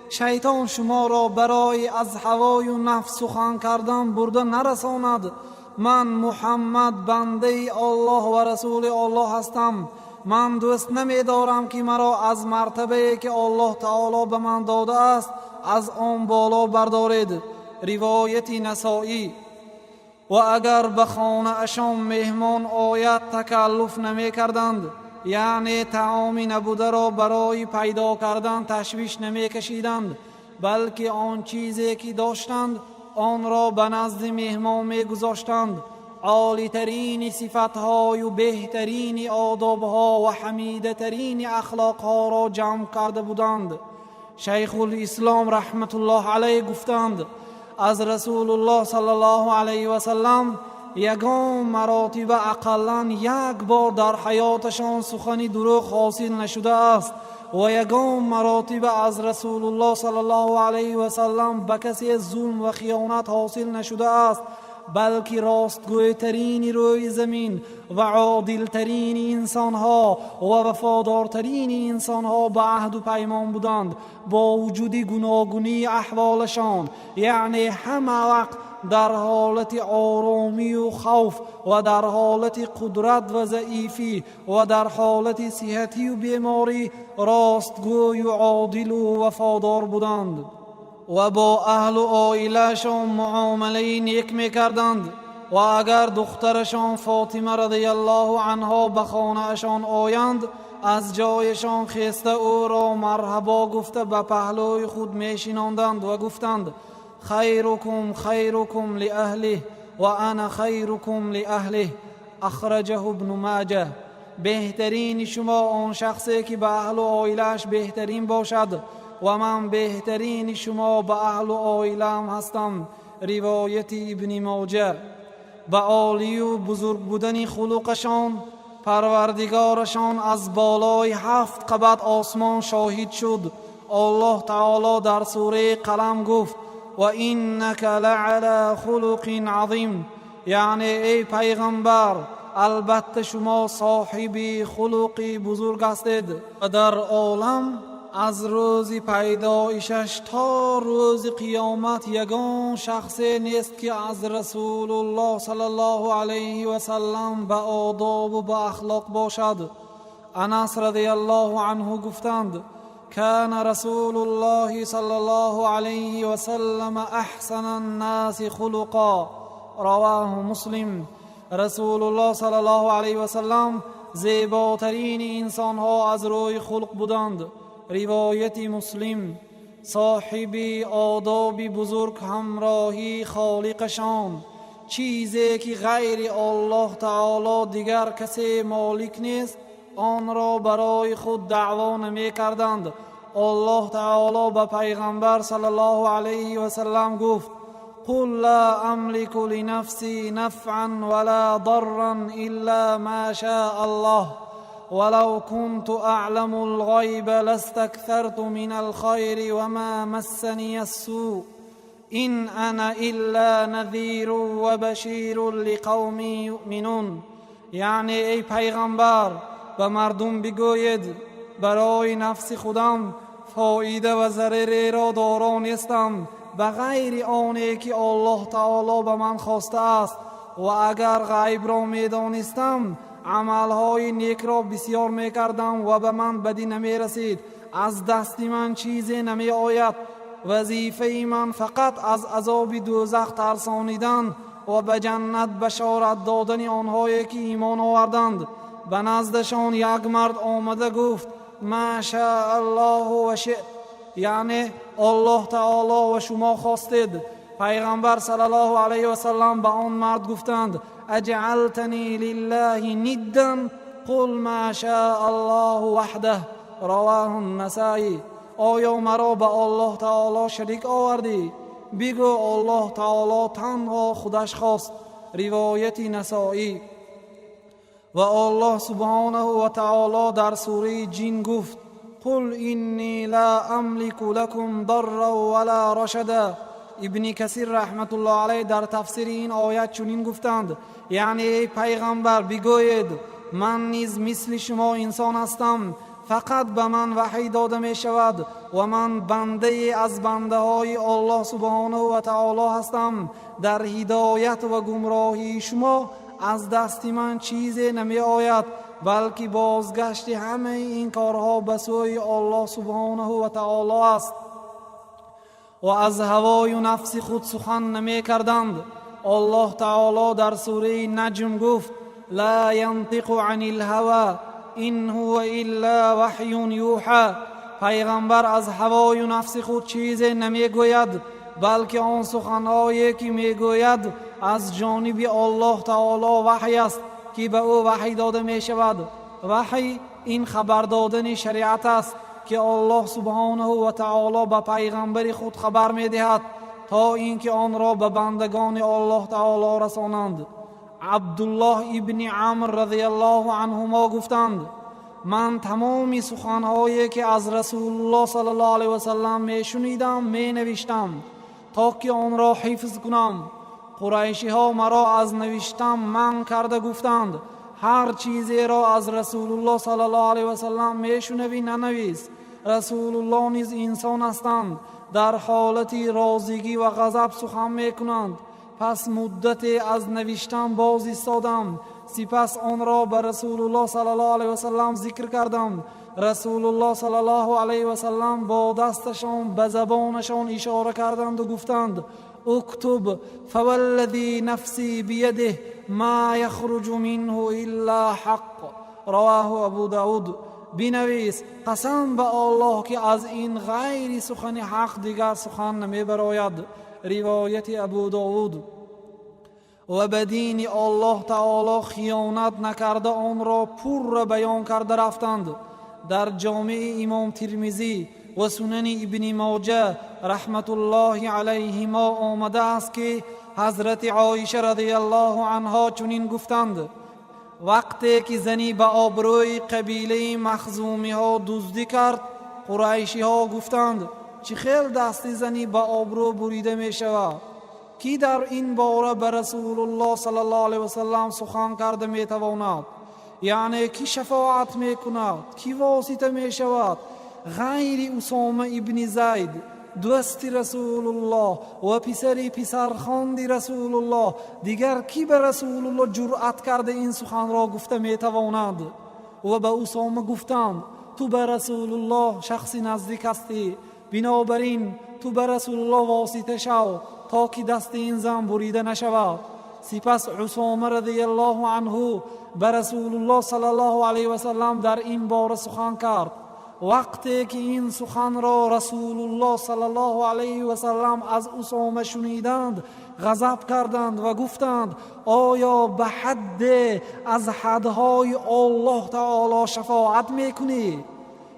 شیطان شما را برای از هوای و نفس سخن کردن برده نرساند. من محمد بنده الله و رسول الله هستم. من دوست نمی دارم که مرا از مرتبه که الله تعالی به من داده است از آن بالا بردارید. روایت نسائی. و اگر به خانه اشان مهمان آید تکلف نمی کردند، یعنی طعامی نبوده را برای پیدا کردن تشویش نمی کشیدند، بلکه آن چیزی که داشتند آن را به نزد مهمان می گذاشتند. عالی ترین صفت‌های و بهترین آداب‌ها و حمیدترین اخلاق‌ها را جمع کرده بودند. شیخ الاسلام رحمت الله علیه گفتند از رسول الله صلی الله علیه و سلم یگان مراتبه اقلاً یک بار در حیاتشان سخنی دروغ حاصل نشده است و یگان مراتبه از رسول الله صلی الله علیه و سلم به کسی ظلم و خیانت حاصل نشده است، بلکه راستگوی ترین روی زمین و عادل ترین انسان ها و وفادار ترین انسان ها به عهد و پیمان بودند. با وجود گوناگونی احوالشان، یعنی همه وقت در حالت آرامی و خوف و در حالت قدرت و ضعیفی و در حالت صحتی و بیماری راستگوی و عادل و وفادار بودند و با اهل و عائله‌شان معامله نیک می‌کردند و اگر دخترشان فاطمه رضی الله عنها به خانه‌شان آیند از جایشان خسته او را مرحبا گفته به پهلوی خود میشیناندند و گفتند خیرکم خیرکم لأهله و انا خیرکم لأهله. اخرجه ابن ماجه. بهترین شما آن شخصی که به اهل و عائله‌اش بهترین باشد و من بهترین شما به اهل و عائله‌ام هستم. روایت ابن ماجه. به عالی و بزرگ بودن خلقشان پروردگارشان از بالای 7 قبت آسمان شاهد شد. الله تعالی در سوره قلم گفت و اینک لعلی خلق عظیم، یعنی ای پیغمبر البته شما صاحب خلقی بزرگ هستید. و در عالم از روز پیدایشش تا روز قیامت یگان شخصی نیست که از رسول الله صلی الله علیه و سلم به آداب و به اخلاق باشد. انس رضی الله عنه گفتند کان رسول الله صلی الله علیه و سلم احسن الناس خلقا. رواه مسلم. رسول الله صلی الله علیه و سلم زیباترین انسان ها از روی خلق بودند. روایت مسلم. صاحب آداب بزرگ همراهی خالقشان، چیزی که غیر الله تعالی دیگر کسی مالک نیست، آن را برای خود دعوا نمی کردند. الله تعالی به پیغمبر صلی الله علیه و سلم گفت قل لا املك لنفسي نفعا ولا ضرا الا ما شاء الله ولو كنت اعلم الغيب لاستكثرت من الخير وما مسني السوء ان انا الا نذير وبشير لقوم يؤمنون. یعنی ای پیغمبر به مردم بگوید برای نفس خودم فایده و ضرری را دارا نیستم به غیر آنی که الله تعالی به من خواسته است و اگر غیب را میدانستم عملهای نیک را بسیار میکردم و به من بدی نمی رسید. از دست من چیزی نمی آید. وظیفه من فقط از عذاب دوزخ ترسانیدن و به جنت بشارت دادن آنهایی که ایمان آوردند. به نزدشان یک مرد آمده گفت ما شاء الله و شئت، یعنی الله تعالی و شما خواستید. پیغمبر صلی الله علیه و سلم به آن مرد گفتند اجعلتنی لله ندا قل ما شاء الله وحده. رواه النسائی. آیا مرا به الله تعالی شریک آوردی؟ بگو الله تعالی تنها خودش خواست. روایت نسائی. و الله سبحانه و تعالی در سوره جن گفت قل اینی لا املک لکم ضرا ولا رشدا. ابن کثیر رحمت الله علیه در تفسیر این آیت چنین گفتند یعنی ای پیغمبر بگوید من نیز مثل شما انسان هستم، فقط به من وحی داده می شود و من بنده از بنده های الله سبحانه و تعالی هستم. در هدایت و گمراهی شما از دست من چیزی نمی آید بلکه بازگشت همه این کارها به سوی الله سبحانه و تعالی است. و از هوای و نفس خود سخن نمی کردند. الله تعالی در سوره نجم گفت لا ينطق عن الهوى این هو الا وحی یوحى. پیغمبر از هوای و نفس خود چیزی نمی گوید بلکه آن سخنهایی که می گوید از جانب الله تعالی وحی است که به او وحی داده می شود. وحی این خبر دادن شریعت است که الله سبحانه و تعالی به پیغمبر خود خبر می دهد تا اینکه آن را به بندگان الله تعالی رسانند. عبدالله ابن عمرو رضی الله عنهما گفتند من تمام سخنهایی که از رسول الله صلی الله علیه و سلم می شنیدم می نوشتم تا که آن را حفظ کنم. قریشی ها مرا از نوشتم منع کرده گفتند هر چیزی را از رسول الله صلی الله علیه و سلم می شنوی ننویس. رسول الله نیز انسان هستند، در حالت رازگی و غضب سخن می کنند. پس مدتی از نوشتن باز ایستادم. سپس آن را به رسول الله صلی الله علیه و سلم ذکر کردم. رسول الله صلی الله علیه و سلم با دستشان به زبانشان اشاره کردند و گفتند: اکتب فوالذی نفسی بیده ما یخرج منه الا حق. رواه ابو داود. بنویس قسم به الله که از این غیر سخن حق دیگر سخن نمی براید. روایت ابو داود. و به دین الله تعالی خیانت نکرده آن را پر بیان کرده رفتند. در جامع امام ترمذی و سنن ابن ماجه رحمت الله علیهما آمده است که حضرت عایشه رضی الله عنها چنین گفتند: وقتی که زنی به آبروی قبیله مخزومی ها دزدی کرد، قریشی ها گفتند: چه خیل دست زنی به آبرو بریده می شود؟ کی در این باره به رسول الله صلی الله علیه و سلم سخن کرده می تواند؟ یعنی کی شفاعت می کند؟ کی واسطه می شود؟ غیر اسامه ابن زید دوست رسول الله و پسرخواند رسول الله، دیگر کی به رسول الله جرأت کرده این سخن را گفته می تواند؟ و به اسامه گفتند: تو به رسول الله شخصی نزدیک هستی، بنابراین تو به رسول الله واسطه شو تا که دست این زن بریده نشود. سپس اسامه رضی الله عنه به رسول الله صلی الله علیه و سلم در این باره سخن کرد. وقتی که این سخن را رسول الله صلی الله علیه و سلم از اسامه شنیدند، غضب کردند و گفتند: آیا به حد از حدهای الله تعالی شفاعت میکنی؟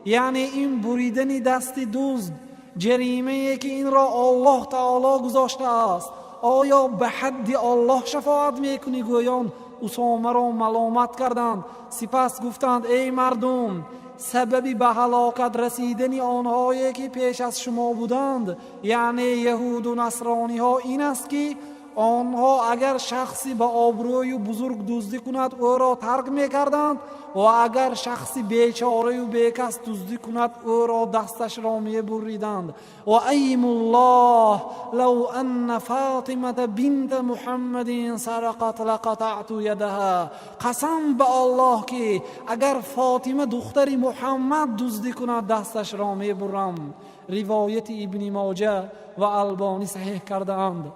یعنی این بریدن دست دزد جریمه که این را الله تعالی گذاشته است، آیا به حد الله شفاعت میکنی؟ گویان اسامه را ملامت کردند. سپس گفتند: ای مردم، سببی به هلاکت رسیدن آنهایی که پیش از شما بودند، یعنی یهود و نصرانی ها، این است که آنها اگر شخصی با آبروی بزرگ دزدی کند او را ترک میکردند و اگر شخصی بیچاره و بیکس دزدی کند او را دستش را میبریدند. و ایم الله لو ان فاطمه بنت محمد سرقت لقطعت یدها. قسم به الله که اگر فاطمه دختر محمد دزدی کند دستش را میبرم. روایت ابن ماجه و البانی صحیح کرده اند.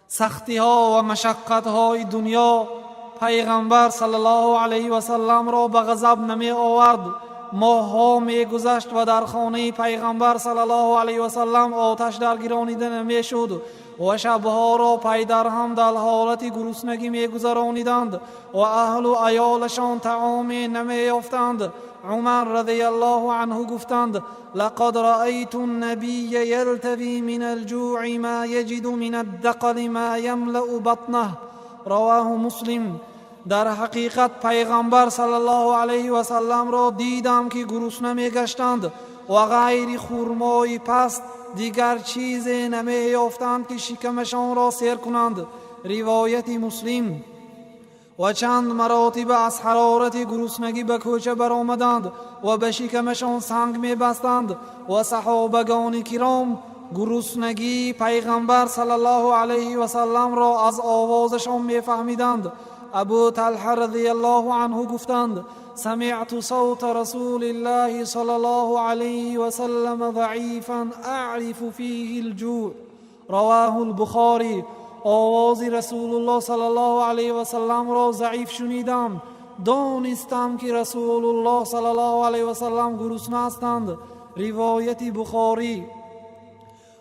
سختی ها و مشقت های دنیا پیغمبر صلی الله علیه و سلم را به غضب نمی آورد. ماه‌ها می گذشت و در خانه پیغمبر صلی الله علیه و سلم آتش در گرانیده نمی شد و شبها را پی در هم در حالت گرسنگی می گذرانیدند و اهل و عیالشان طعامی نمی یافتند. عمر رضی الله عنه گفتند: لقد رأيت النبي يلتوي من الجوع ما يجد من الدقل ما يملأ بطنه. رواه مسلم. در حقیقت پیغمبر صلی الله علیه و سلم را دیدم که گرسنه می گشتند و غیر خرمای پست دیگر چیزی نمی یافتند که شکمشان را سیر کنند. روایت مسلم. و چند مراتب از حرارت گرسنگی به کوچه برآمدند و به شکمشان سنگ می بستند و صحابگان کرام گرسنگی پیغمبر صلی الله علیه و سلم را از آوازشان می فهمیدند. ابو طلحه رضی الله عنه گفتند: سمعت صوت رسول الله صلی الله علیه و سلم ضعیفا اعرف فیه الجوع. رواه البخاری. آواز رسول الله صلی الله علیه و سلم را ضعیف شنیدم، دانستم که رسول الله صلی الله علیه و سلم گرسنه هستند. روایت بخاری.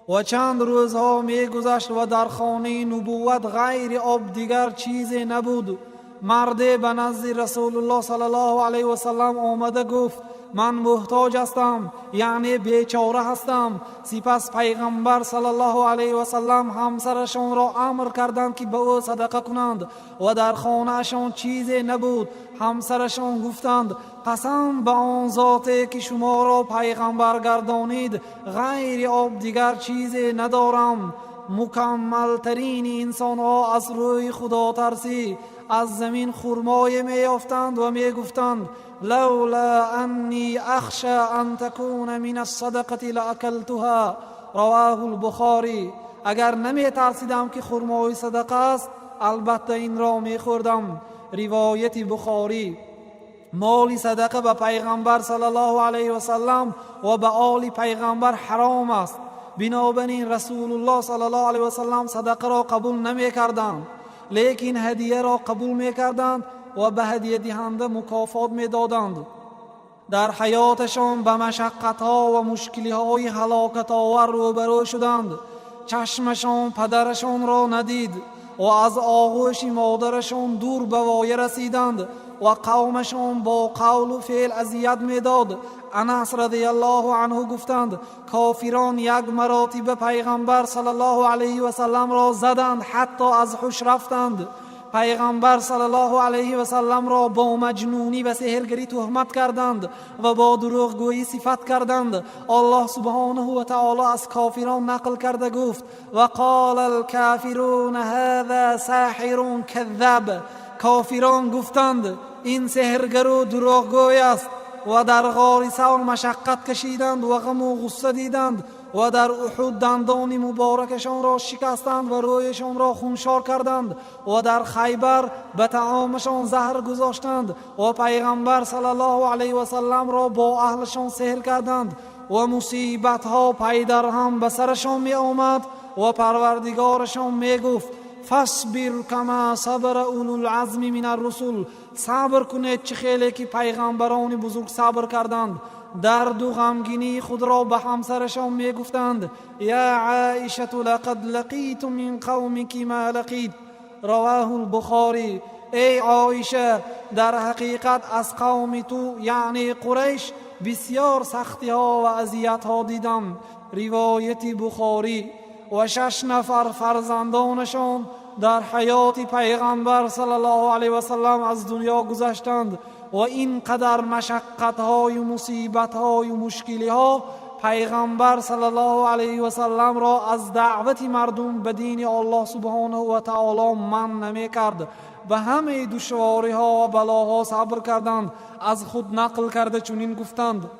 و چند روزها می گذشت و در خانه نبوت غیر آب دیگر چیزی نبود. مردی به نزد رسول الله صلی الله علیه و سلم آمده گفت: من محتاج هستم، یعنی بیچاره هستم. سپس پیغمبر صلی الله علیه و سلم همسرشان را امر کردند که به او صدقه کنند و در خانهشان چیزی نبود. همسرشان گفتند: قسم به آن ذاتی که شما را پیغمبر گردانید، غیر آب دیگر چیزی ندارم. مکمل ترین انسان ها از روی خدا ترسی از زمین خرمای می یافتند و می گفتند: لولا انی اخشى ان تكون من الصدقه لاكلتها. رواه البخاری. اگر نمی ترسیدم که خرمای صدقه است البته این را می خوردم. روایت بخاری. مال صدقه به پیغمبر صلی الله علیه و سلم و به آل پیغمبر حرام است، بنابراین رسول الله صلی الله علیه و سلم صدقه را قبول نمی کردند، لیکن هدیه را قبول می کردند و به هدیه دهنده مکافات می دادند. در حیاتشان به مشقت‌ها و مشکل‌های هلاکت آور روبرو شدند. چشمشان پدرشان را ندید و از آغوش مادرشان دور به وای رسیدند و قومشان با قول و فعل اذیت می‌داد. انس رضی الله عنه گفتند کافران یک مراتبه پیغمبر صلی الله علیه و سلم را زدند حتی از هوش رفتند. پیغمبر صلی الله علیه و سلم را با مجنونی و سحرگری تهمت کردند و با دروغگویی صفت کردند. الله سبحانه و تعالی از کافران نقل کرده گفت و قال الکافرون هذا ساحر کذاب. کافران گفتند این سحرگر و دروغگوی است و در غار ثور مشقت کشیدند و غم و غصه دیدند و در احد دندان مبارکشان را شکستند و رویشان را خونشار کردند و در خیبر به طعامشان زهر گذاشتند و پیغمبر صلی الله علیه و سلم را با اهلشان سحر کردند و مصیبت ها پی در هم به سرشان می آمد و پروردگارشان می گفت فاصبر کما صبر اولو العزم من الرسل. صبر کنید چه خیلی که پیغمبران بزرگ صبر کردند. درد و غمگینی خود را به همسرشان می گفتند یا عایشه لقد لقیت من قومک ما لقیت. رواه البخاری. ای عایشه در حقیقت از قوم تو یعنی قریش بسیار سختی ها و اذیت ها دیدم. روایت بخاری. و 6 نفر فرزندانشان در حیات پیغمبر صلی الله علیه و سلم از دنیا گذشتند و اینقدر مشقت های و مصیبت های و مشکلی ها پیغمبر صلی الله علیه و سلم را از دعوت مردم به دین الله سبحانه و تعالی من نمی کرد. به همه دشواری ها و بلاها صبر کردند. از خود نقل کرده چنین گفتند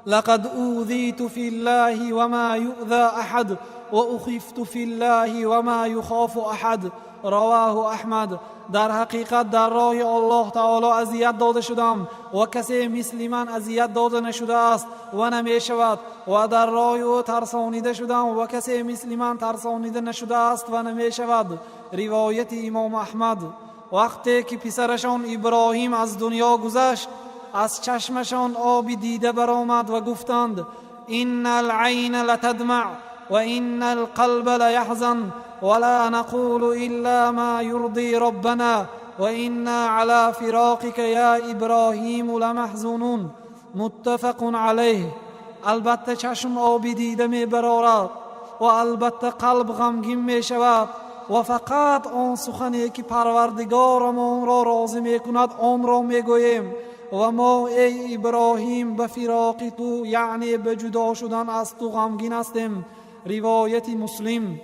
لقد اوذیت فی الله و ما یؤذى احد و اخفت فی الله و ما یخاف احد. رواه احمد. در حقیقت در راه الله تعالی اذیت داده شدم و کسی مثل من اذیت داده نشده است و نمی شود و در راه او ترسانیده شدم و کسی مثل من ترسانیده نشده است و نمی شود. روایت امام احمد. وقتی که پسرشان ابراهیم از دنیا گذشت از چشمشان آب دیده برآمد و گفتند ان العین لتدمع و ان القلب لیحزن ولا نقول الا ما يرضي ربنا وإنا على فراقك یا ابراهیم لمحزونون. متفق علیه. البته چشم آب دیده می برآرد و البته قلب غمگین می شود و فقط آن سخنی که پروردگارمان را راضی می کند آن را می گوییم و ما ای ابراهیم به فراق تو یعنی به جدا شدن از تو غمگین هستیم. روایت مسلم.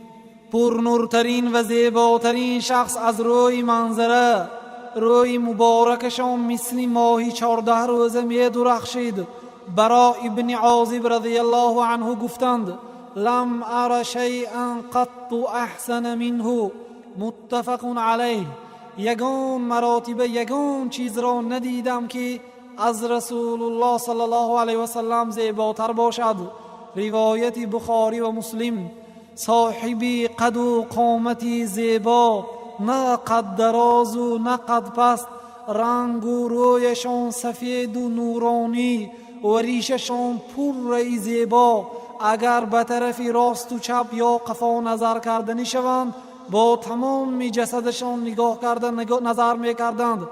پرنورترین و زیباترین شخص از روی منظره روی مبارکشان مثل ماهی 14 روزه می درخشید. برا ابن عازب رضی الله عنه گفتند لم ار شیئا قط احسن منه. متفق علیه. یگان مراتبه یگان چیز را ندیدم که از رسول الله صلی الله علیه و سلم زیباتر باشد. روایت بخاری و مسلم. صاحبی قد و قامتی زیبا نه قد دراز و نه قد پست، رنگ و رویشان سفید و نورانی و ریششان پر زیبا. اگر به طرف راست و چپ یا قفا نظر کردنی شوند با تمام جسدشان نگاه کردن نظر می کردند.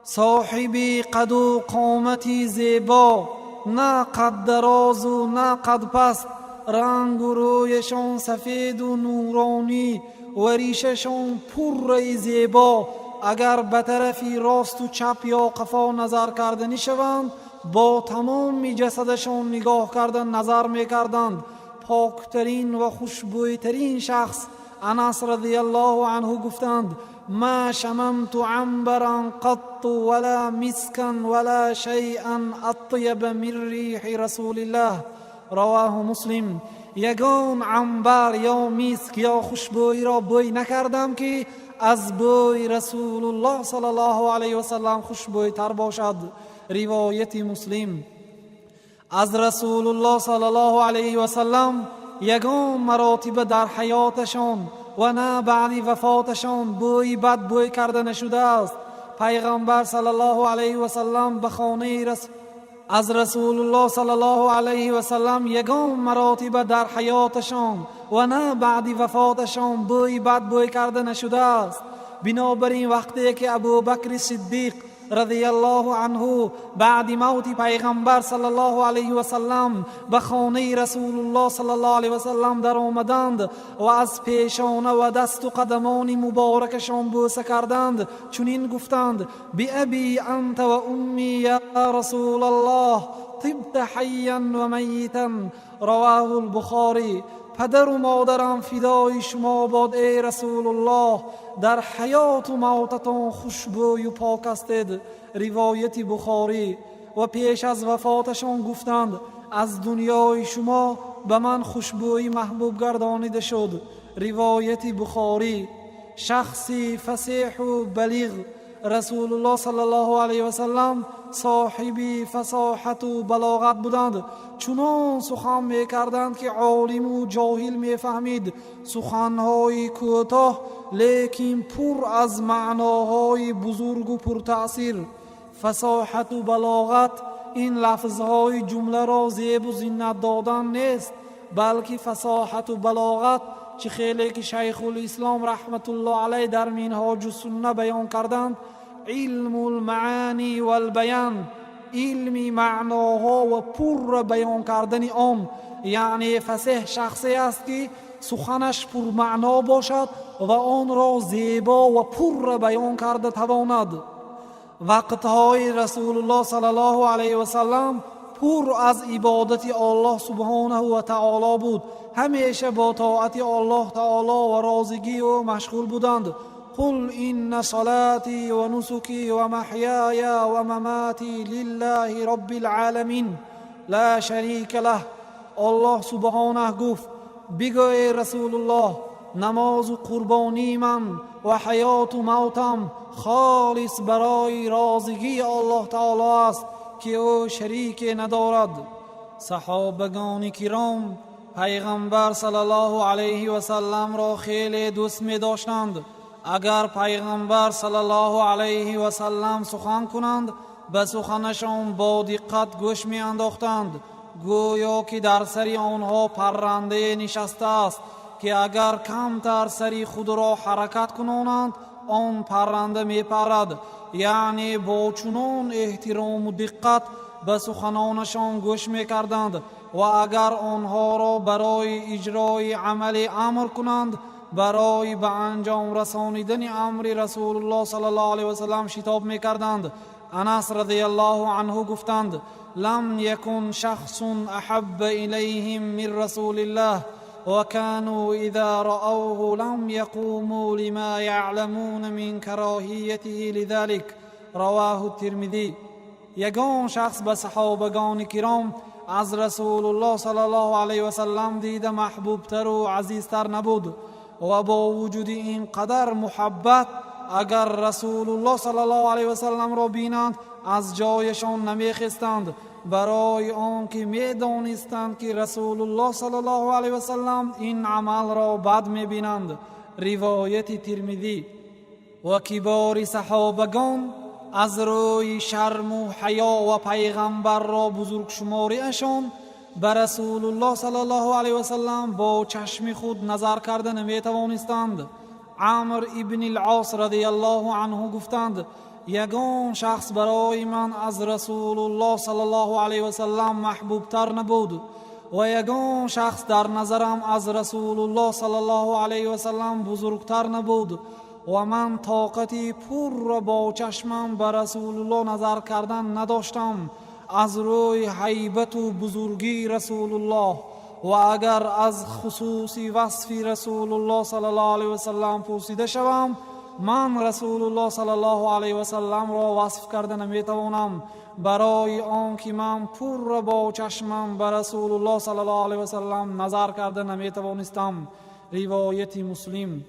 صاحبی قد و قامتی زیبا نه قد دراز و نه قد پست، رنگ و رویشان سفید و نورانی و ریششان پر زیبا. اگر به طرف راست و چپ یا قفا نظر کردنی شوند با تمام جسدشان نگاه کردن نظر می کردند. پاکترین و خوشبویترین شخص انس رضی الله عنه گفتند ما شممت عنبرا قط ولا مسكا ولا شيئا اطيب من ريح رسول الله. رواه مسلم. یگان عنبر یا میسک یا خوشبویی را بوی نکردم که از بوی رسول الله صلی الله علیه و سلم خوشبوی تر باشد. روایت مسلم. از رسول الله صلی الله علیه و سلم یگان مراتب در حیاتشان و نه بعد وفاتشان بوی بد بوی کرده نشده است. پیغمبر صلی الله علیه و سلم به خانه از رسول الله صلی الله علیه و سلم یگان مراتب در حیاتشان و نه بعد وفاتشان بوی بد بوی کرده نشده است. بنابراین وقتی که ابوبکر صدیق رضی الله عنه بعد موت پیغمبر صلی الله علیه و سلم به خانه رسول الله صلی الله علیه و سلم در آمدند و از پیشانه و دست و قدمان مبارکشان بوسه کردند، چنین گفتند: بأبی انت و امی یا رسول الله طبت حیا و میتا. رواه البخاری. پدر و مادرم فدای شما باد ای رسول الله، در حیات و موتتان خوشبوی و پاک هستید. روایت بخاری. و پیش از وفاتشان گفتند: از دنیای شما به من خوشبوی محبوب گردانیده شد. روایت بخاری. شخصی فصیح و بلیغ رسول الله صلی الله علیه و سلم صاحبی فصاحت و بلاغت بودند. چنان سخن می کردند که عالم و جاهل می فهمید. سخنهای کوتاه لیکن پر از معناهای بزرگ و پر تأثیر. فصاحت و بلاغت این لفظهای جمله را زیب و زینت دادن نیست، بلکه فصاحت و بلاغت چه خیلی که شیخ الاسلام رحمت الله علیه در منهاج السنه بیان کردند: علم المعانی والبیان، علم معناها و پر بیان کردن آن. یعنی فصیح شخصی است که سخنش پر معنا باشد و آن را زیبا و پر بیان کرده تواند. وقتهای رسول الله صلی الله علیه و سلم پر از عبادت الله سبحانه و تعالی بود. همیشه با طاعت الله تعالی و رازگی و مشغول بودند. قل این صلاتی و نسکی و محیای و مماتی لله رب العالمین لا شریک له. الله سبحانه گفت: بگو ای رسول الله، نماز و قربانی من و حیات و موتم خالص برای رازگی الله تعالی است که او شریک ندارد. صحابگان کرام پیغمبر صلی الله علیه و سلم را خیلی دوست می داشتند. اگر پیغمبر صلی الله علیه و سلم سخن کنند به سخنشان با دقت گوش می انداختند، گویا که در سری آنها پرنده نشسته است که اگر کمتر سری خود را حرکت کنانند آن پرنده می پرد. یعنی با چنان احترام و دقت به سخنانشان گوش می کردند و اگر آنها را برای اجرای عمل امر کنند، برای به انجام رسانیدن امر رسول الله صلی الله علیه و سلم شتاب می کردند. انس رضی الله عنه گفتند: لم یکن شخص احب الیهم من رسول الله و كانوا اذا رأوه لم يقوموا لما يعلمون من کراهیته لذلك. رواه الترمذی. یگان شخص به صحابگان کرام از رسول الله صلی الله علیه و سلم دیده محبوبتر و عزیزتر نبود و با وجود این قدر محبت اگر رسول الله صلی الله علیه و سلم را بینند از جایشان نمیخستند، برای آنکه میدانستند که رسول الله صلی الله علیه و سلم این عمل را بد میبینند. روایت ترمذی. و کبار صحابگان از روی شرم و حیا و پیغمبر را بزرگ شماری اشان به رسول الله صلی الله علیه و سلم با چشم خود نظر کرده نمی توانستند. عمرو ابن العاص رضی الله عنه گفتند: یگان شخص برای من از رسول الله صلی الله علیه و سلم محبوب تر نبود و یگان شخص در نظرم از رسول الله صلی الله علیه و سلم بزرگتر نبود و من طاقتی پر با چشمم به رسول الله نظر کردن نداشتم از روی هیبت و بزرگی رسول الله. و اگر از خصوصی وصف رسول الله صلی الله علیه و سلم پرسیده شوم من رسول الله صلی الله علیه و سلم را وصف کرده نمیتوانم، برای آن که من پر با چشمم به رسول الله صلی الله علیه و سلم نظر کرده نمیتوانستم. روایت مسلم.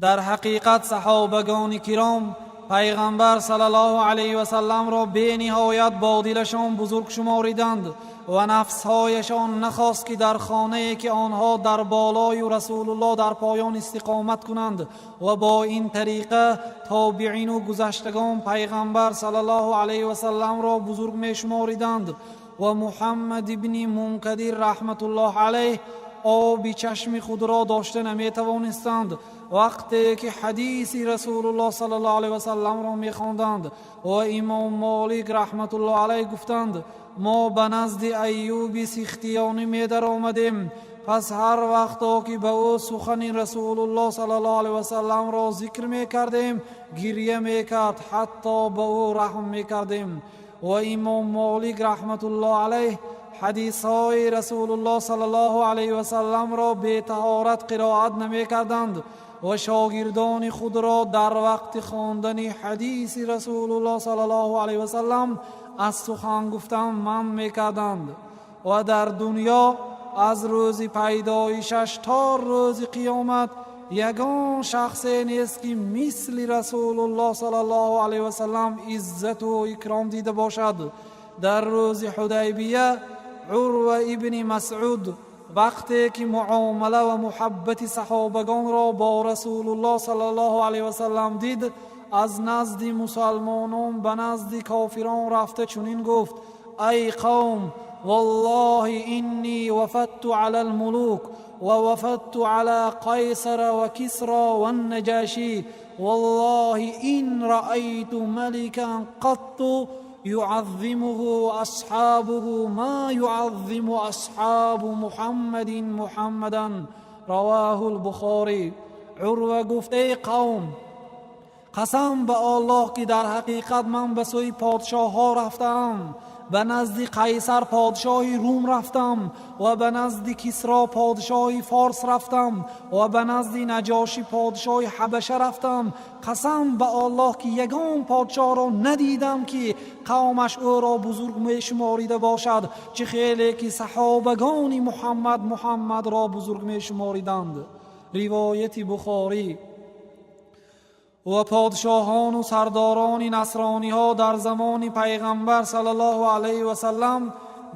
در حقیقت صحابگان کرام پیغمبر صلی الله علیه و سلم را به نهایت با دلشان بزرگ شماریدند و نفسهایشان نخواست که در خانه‌ای که آنها در بالای رسول الله در پایان استقامت کنند و با این طریقه تابعین و گذشتگان پیغمبر صلی الله علیه و سلم را بزرگ می شماریدند. و محمد ابن منکدر رحمت الله علیه آب چشم خود را داشته نمیتوانستند وقتی که حدیث رسول الله صلی الله علیه و سلم را میخواندند. و امام مالک رحمت الله علیه گفتند ما به نزد ایوب سختیانی می در آمدیم، پس هر وقتا که به او سخن رسول الله صلی الله علیه و سلم را ذکر می کردیم گریه می کرد، حتی به او رحم می کردیم. و امام مالک رحمت الله علیه حدیث های رسول الله صلی الله علیه و سلم را به طهارت قرائت نمی کردند و شاگردان خود را در وقت خواندن حدیث رسول الله صلی الله علیه و سلم از سخن گفتن من می کردند. و در دنیا از روز پیدایشش تا روز قیامت یگان شخصی نیست که مثل رسول الله صلی الله علیه و سلم عزت و اکرام دیده باشد. در روز حدیبیه عروه ابن مسعود وقتی که معامله و محبت صحابگان را با رسول الله صلی الله علیه و سلم دید، از نزد مسلمانان به نزد کافران رفته چنین گفت: ای قوم، والله انی وفدت علی الملوک و وفدت علی قیصر و کسرا و النجاشی، والله این رأیت ملکا قط يعظمه اصحابه ما يعظم اصحاب محمدا. رواه البخاری. عروه گفت: ای قوم، قسم به الله که در حقیقت من به سوی پادشاه ها رفتم، به نزد قیصر پادشاه روم رفتم و به نزد کسرا پادشاه فارس رفتم و به نزد نجاشی پادشاه حبشه رفتم. قسم به الله که یگان پادشاه را ندیدم که قومش او را بزرگ می شماریده باشد، چه خیلی که صحابگان محمد را بزرگ می شماریدند. روایت بخاری. و پادشاهان و سرداران نصرانی ها در زمان پیغمبر صلی الله علیه و سلم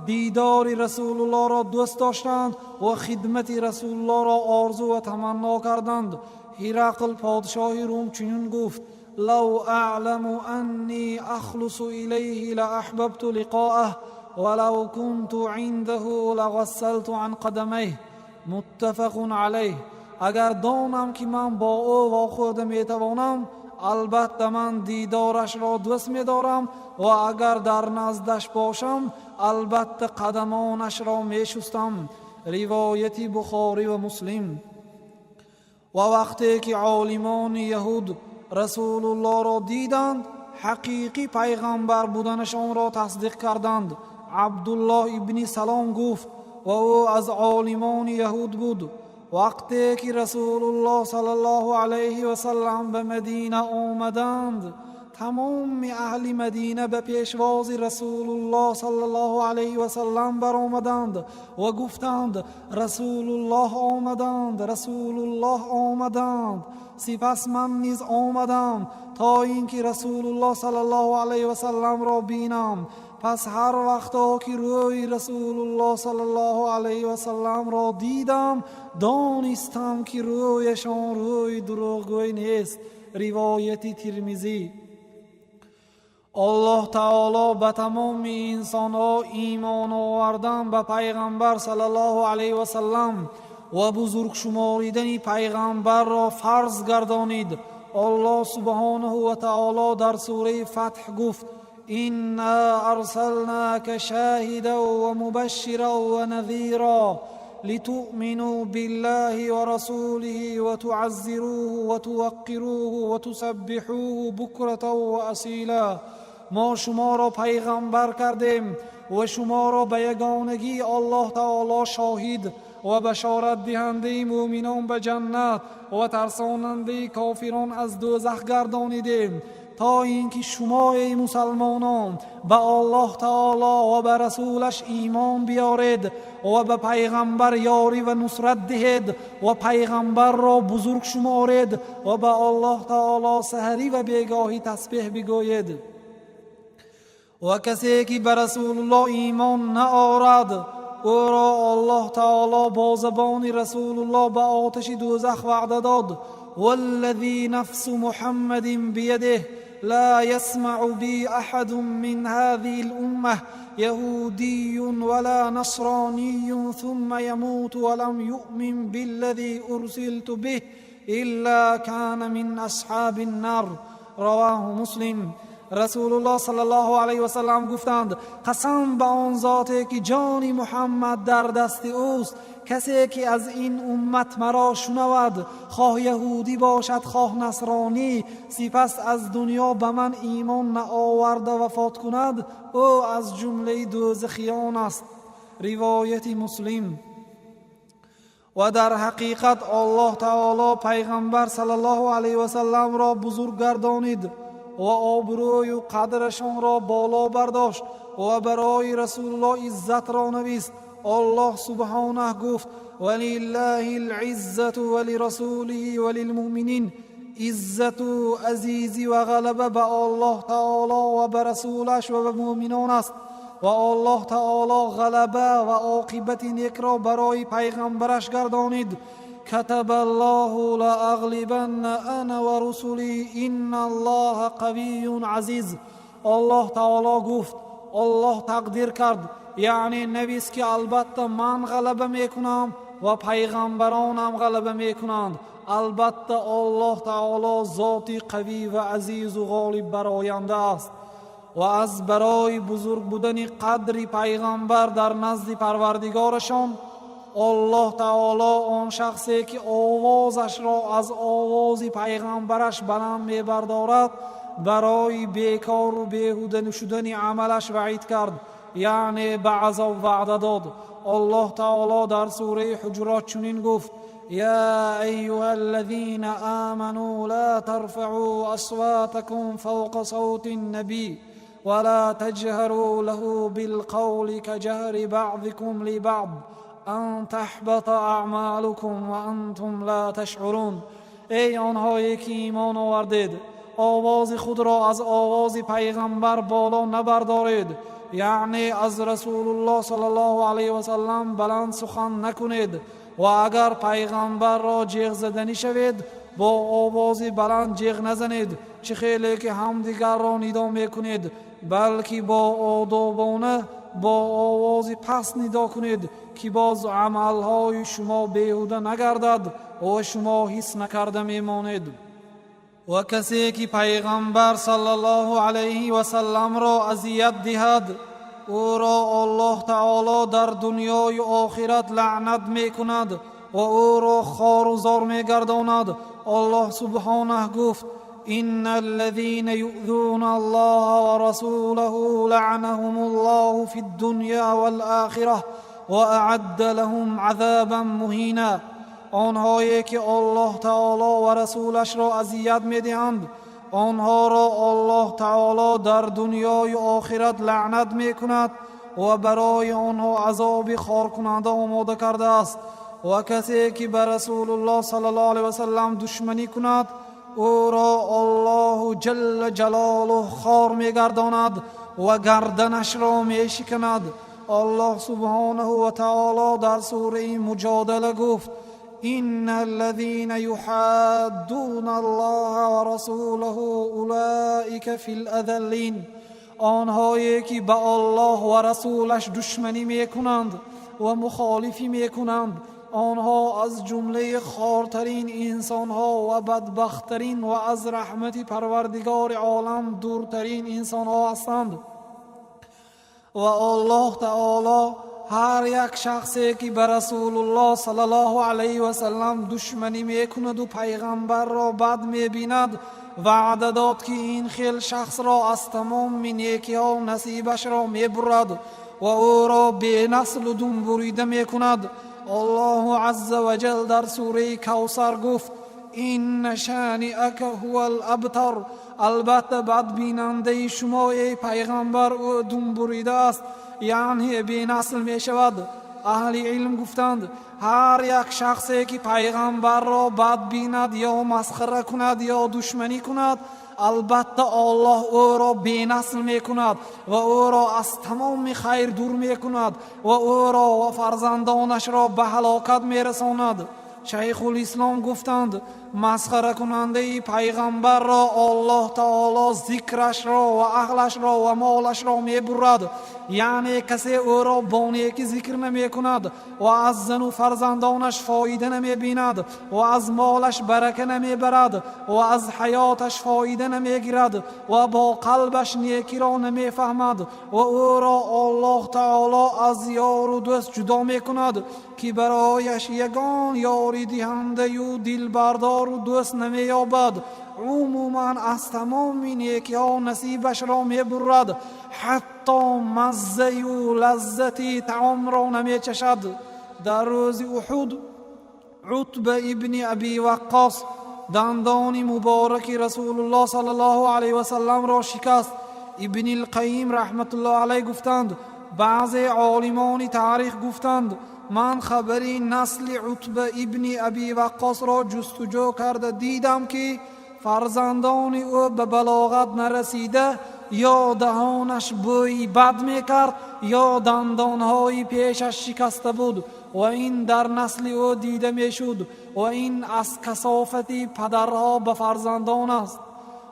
دیدار رسول الله را دوست داشتند و خدمت رسول الله را آرزو و تمنا کردند. هرقل پادشاه روم چنین گفت: لو اعلم انی اخلص الیه لاحببت لقاءه ولو كنت عنده لغسلت عن قدمیه. متفق علیه. اگر دانم که من با او واخورده میتوانم، البته من دیدارش را دوست می‌دارم و اگر در نزدش باشم البته قدمانش را میشستم. روایت بخاری و مسلم. و وقتی که عالمان یهود رسول الله را دیدند، حقیقی پیغمبر بودنشان را تصدیق کردند. عبدالله ابن سلام گفت و او از عالمان یهود بود: وقتی که رسول الله صلی الله علیه و سلم به مدینه آمدند، تمام اهل مدینه به پیشواز رسول الله صلی الله علیه و سلم برآمدند و گفتند: رسول الله آمدند، رسول الله آمدند. سپس من نیز آمدم تا اینکه رسول الله صلی الله علیه و سلم را بینم. پس هر وقتا که روی رسول الله صلی الله علیه و سلم را دیدم، دانستم که رویشان روی دروغگوی نیست. روایت ترمذی. الله تعالی به تمام انسان ها ایمان آوردن به پیغمبر صلی الله علیه و سلم و بزرگ شماریدن پیغمبر را فرض گردانید. الله سبحانه و تعالی در سوره فتح گفت: إنا أرسلناك شاهدا ومبشرا ونذيرا لتؤمنوا بالله ورسوله وتعزروه وتوقروه وتسبحوه بكرة وأصيلا. ما شما را پیغمبر کردیم و شما را به یگانگی الله تعالی شاهد و بشارت دهنده مؤمنان به جنت و ترساننده کافران از دوزخ گردانیدیم تا اینکه شما ای مسلمانان به الله تعالی و به رسولش ایمان بیارید و به پیغمبر یاری و نصرت دهید و پیغمبر را بزرگ شمارید و به الله تعالی سحری و بیگاهی تسبیح بگویید. و کسی که به رسول الله ایمان نآورد او را الله تعالی با زبان رسول الله به آتش دوزخ وعده داد. والذی نفس محمد بیده لا يسمع بي أحد من هذه الأمة يهودي ولا نصراني ثم يموت ولم يؤمن بالذي أرسلت به إلا كان من أصحاب النار. رواه مسلم. رسول الله صلی الله علیه و سلم گفتند قسم به آن ذاتی که جان محمد در دست اوست، کسی که از این امت مرا شنود، خواه یهودی باشد خواه نصرانی، سپس از دنیا به من ایمان نآورده وفات کند، او از جمله دوزخیان است. روایت مسلم. و در حقیقت الله تعالی پیغمبر صلی الله علیه و سلم را بزرگ گردانید و آبروی و قدرشان را بالا برداشت و برای رسول الله عزت را نویست. الله سبحانه گفت ولله العزة ولرسوله وللمؤمنین. عزت و عزیزی و غلبه به الله تعالی و به رسولش و به مؤمنان است و الله تعالی غلبه و عاقبت نیک را برای پیغمبرش گردانید. كتب الله لأغلبن انا و رسولی ان الله قوی عزیز. الله تعالی گفت، الله تقدیر کرد، یعنی نویس که البته من غلبه میکنم و پیغمبرانم غلبه میکنند. البته الله تعالی ذاتی قوی و عزیز و غالب براینده است. و از برای بزرگ بودن قدر پیغمبر در نزد پروردگارشان، الله تعالی آن شخصی که آوازش را از آواز پیغمبرش بلند میبردارد برای بیکار و بیهوده شدن عملش وعید کرد، یعنی به عذاب وعده داد. الله تعالی در سوره حجرات چنین گفت یا ایها الذین آمنوا لا ترفعوا اصواتكم فوق صوت النبی ولا تجهروا له بالقول كجهر بعضكم لبعض ان تحبط اعمالكم وانتم لا تشعرون. ای آنهایی که ایمان آوردید، آواز خود را از آواز پیغمبر بالا نبردارید، یعنی از رسول الله صلی الله علیه و سلم بلند سخن نکنید و اگر پیغمبر را جیغ زدنی شوید با آواز بلند جیغ نزنید، چه خیلی که همدیگر را ندا میکنید، بلکه با آدابانه با آواز پس ندا کنید که باز عملهای شما بیهوده نگردد و شما حس نکرده میمانید. و کسی که پیغمبر صلی الله علیه و سلم را اذیت دهد او را الله تعالی در دنیای آخرت لعنت میکند و او را خوار و زار میگرداند. الله سبحانه گفت ان الذين يؤذون الله ورسوله لعنهم الله في الدنيا والآخرة واعد لهم عذابا مهینا. آنهایی که الله تعالی و رسولش را اذیت میدهند آنها را الله تعالی در دنیای آخرت لعنت میکند و برای آنها عذاب خار کننده آماده کرده است. و کسی که به رسول الله صلی الله علیه و سلم دشمنی کند او را الله جل جلاله خار میگرداند و گردنش را میشکند. الله سبحانه و تعالی در سوره مجادله گفت ان الذين يحادون الله ورسوله اولئك في الاذلين. آنهایی که به الله و رسولش دشمنی میکنند و مخالفی میکنند آنها از جمله خارترین انسانها و بدبختترین و از رحمت پروردگار عالم دورترین انسانها هستند. و الله تعالی هر یک شخصی که به رسول الله صلی الله علیه و سلم دشمنی میکند و پیغمبر را بد میبیند وعده داد که این خیل شخص را از تمام نیکی ها نصیبش را میبرد و او را به نسل و دم بریده میکند. الله عز وجل در سوره کوثر گفت این شانئک هو الابتر، البته بدبیننده شما ای پیغمبر او دم بریده است، یعنی بی نسل می شود. اهل علم گفتند هر یک شخصی که پیغمبر را بد بیند یا مسخره کند یا دشمنی کند، البته الله او را بی نسل می کند و او را از تمام خیر دور می کند و او را و فرزندانش را به هلاکت می رساند. شیخ الاسلام گفتند مسخره کننده پیغمبر را الله تعالی ذکرش را و اهلش را و مالش را می برد، یعنی کسی او را با نیکی ذکر نمی کند و از زن و فرزندانش فایده نمی بیند و از مالش برکه نمی برد و از حیاتش فایده نمی گیرد و با قلبش نیکی را نمی فهمد و او را الله تعالی از یار و دوست جدا می کند که برایش یگان یاری دهنده و دلبردار و دوست نمی یابد. عموما از تمام نیکی ها نصیبش را می برد، حتی مزه و لذت طعام را نمی چشد. در روز احد عتبه ابن ابی وقاص دندان مبارک رسول الله صلی الله علیه و سلم را شکست. ابن القیم رحمت الله علیه گفتند بعضی عالمان تاریخ گفتند من خبری نسل عتبه ابن ابی وقاص را جستجو کرده دیدم که فرزندان او به بلاغت نرسیده یا دهانش بوی بد میکرد یا دندانهای پیشش شکسته بود و این در نسل او دیده میشد و این از کثافت پدرها به فرزندان است.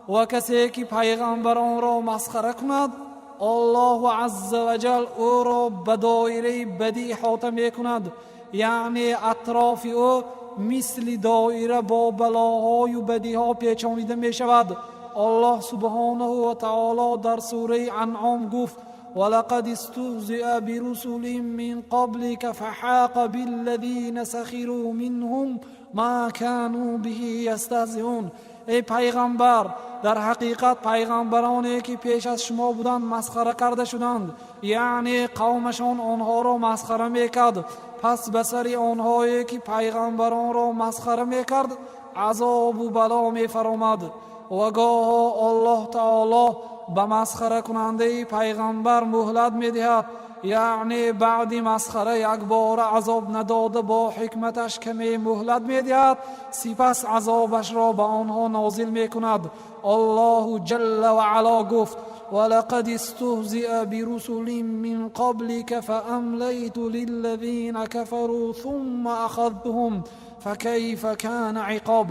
و کسی که پیغمبران را مسخره کند الله عز وجل او را به دایره بدی احاطه می کند، یعنی اطراف او مثل دایره با بلاهای و بدیها پیچانیده می شود. الله سبحانه و تعالی در سوره انعام گفت ولقد استهزئ برسل من قبلك فحاق بالذین سخروا منهم ما كانوا به یستهزئون. ای پیغمبر در حقیقت پیغمبرانی که پیش از شما بودند مسخره کرده شدند، یعنی قومشان آنها را مسخره میکرد، پس به سر آنهایی که پیغمبران را مسخره میکرد عذاب و بلا میفرامد و گاه الله تعالی به مسخره کننده پیغمبر مهلت میدهد، یعنی بعد مسخره یک بار عذاب نداده با حکمتش کمی مهلت میدهد، سپس عذابش را به آنها نازل میکند. الله جل و علا گفت ولقد استهزئ برسل من قبلك فاملیت للذین كفروا ثم اخذتهم فكيف كان عقاب.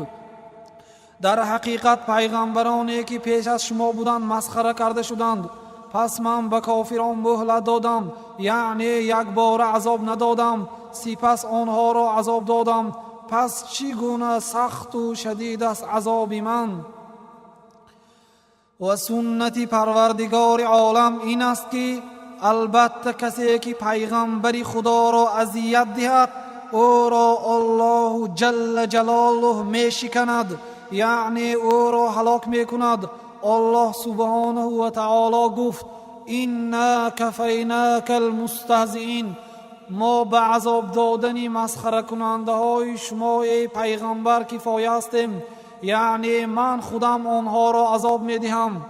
در حقیقت پیغمبرانی که پیش از شما بودند مسخره کرده شدند، پس من به کافران مهلت دادم، یعنی یک بار عذاب ندادم، سپس آنها را عذاب دادم. پس چگونه سخت و شدید است عذاب من. و سنت پروردگار عالم این است که البته کسی که پیغمبر خدا را اذیت دهد او را الله جل جلاله می شکند، یعنی او را هلاک می کند. الله سبحانه و تعالی گفت انا کفیناک المستهزئین، ما به عذاب دادن مسخره کننده های شما ای پیغمبر کفایه هستیم، یعنی من خودم آنها را عذاب می دهم.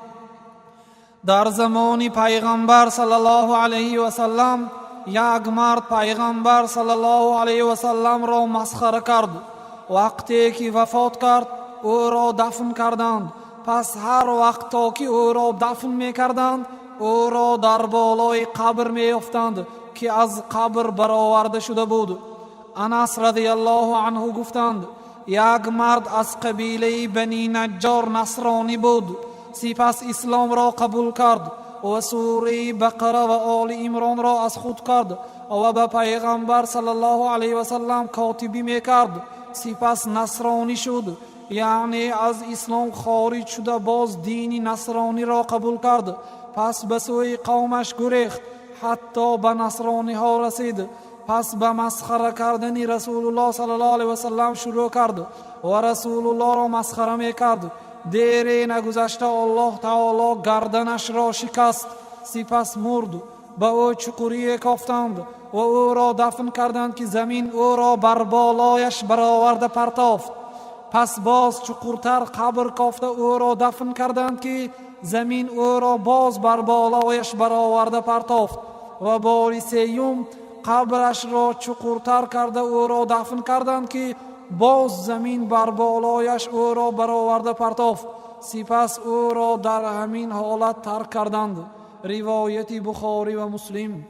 در زمان پیغمبر صلی الله علیه و سلم یک مرد پیغمبر صلی الله علیه و سلم را مسخره کرد. وقتی که وفات کرد او را دفن کردند. پس هر وقت تا که او را دفن می کردند او را در بالای قبر می افتند که از قبر برآورده شده بود. انس رضی الله عنه گفتند یک مرد از قبیله بنی نجار نصرانی بود، سپس اسلام را قبول کرد و سوره بقره و آل عمران را از خود کرد و به پیغمبر صلی الله علیه و سلم کاتبی می کرد، سپس نصرانی شد، یعنی از اسلام خارج شده باز دین نصرانی را قبول کرد. پس به سوی قومش گریخت حتی به نصرانی ها رسید. پس به مسخره کردن رسول الله صلی الله علیه و سلم شروع کرد و رسول الله را مسخره می کرد. دیر نگذشته الله تعالی گردنش را شکست، سپس مرد. به او چقوری کافتند و او را دفن کردند که زمین او را بر بالایش برآورده پرتافت. پس باز چقورتر قبر کافته او را دفن کردند که زمین او را باز بر بالایش برآورده پرتافت. و بار سیوم قبرش را چقورتر کرده او را دفن کردند که باز زمین بر بالایش او را برآورده پرتافت. سپس او را در همین حالت ترک کردند. روایت بخاری و مسلم.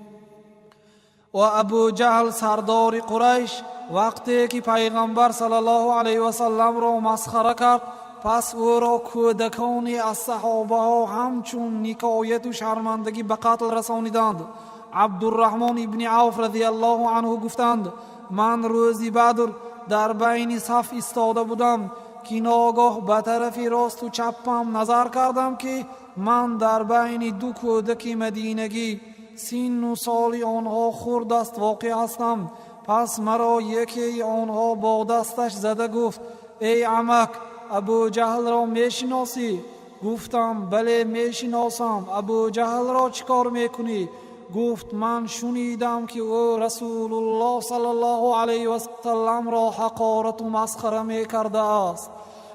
و ابو جهل سردار قریش وقتی که پیغمبر صلی الله علیه و سلم را مسخره کرد، پس او را کودکانی از صحابه ها همچون نکایت و شرمندگی به قتل رسانیدند. عبدالرحمن ابن عوف رضی الله عنه گفتند من روزی بدر در بین صف ایستاده بودم که ناگاه به طرف راست و چپم نظر کردم که من در بین دو کودک مدینگی سن و سال آنها خرد است واقع هستم. پس مرا یکی آنها با دستش زده گفت ای عمک، ابو جهل را میشناسی؟ گفتم بله میشناسم. ابو جهل را چیکار میکنی؟ گفت من شنیدم که او رسول الله صلی الله علیه و سلم را حقارت و مسخره میکرده است.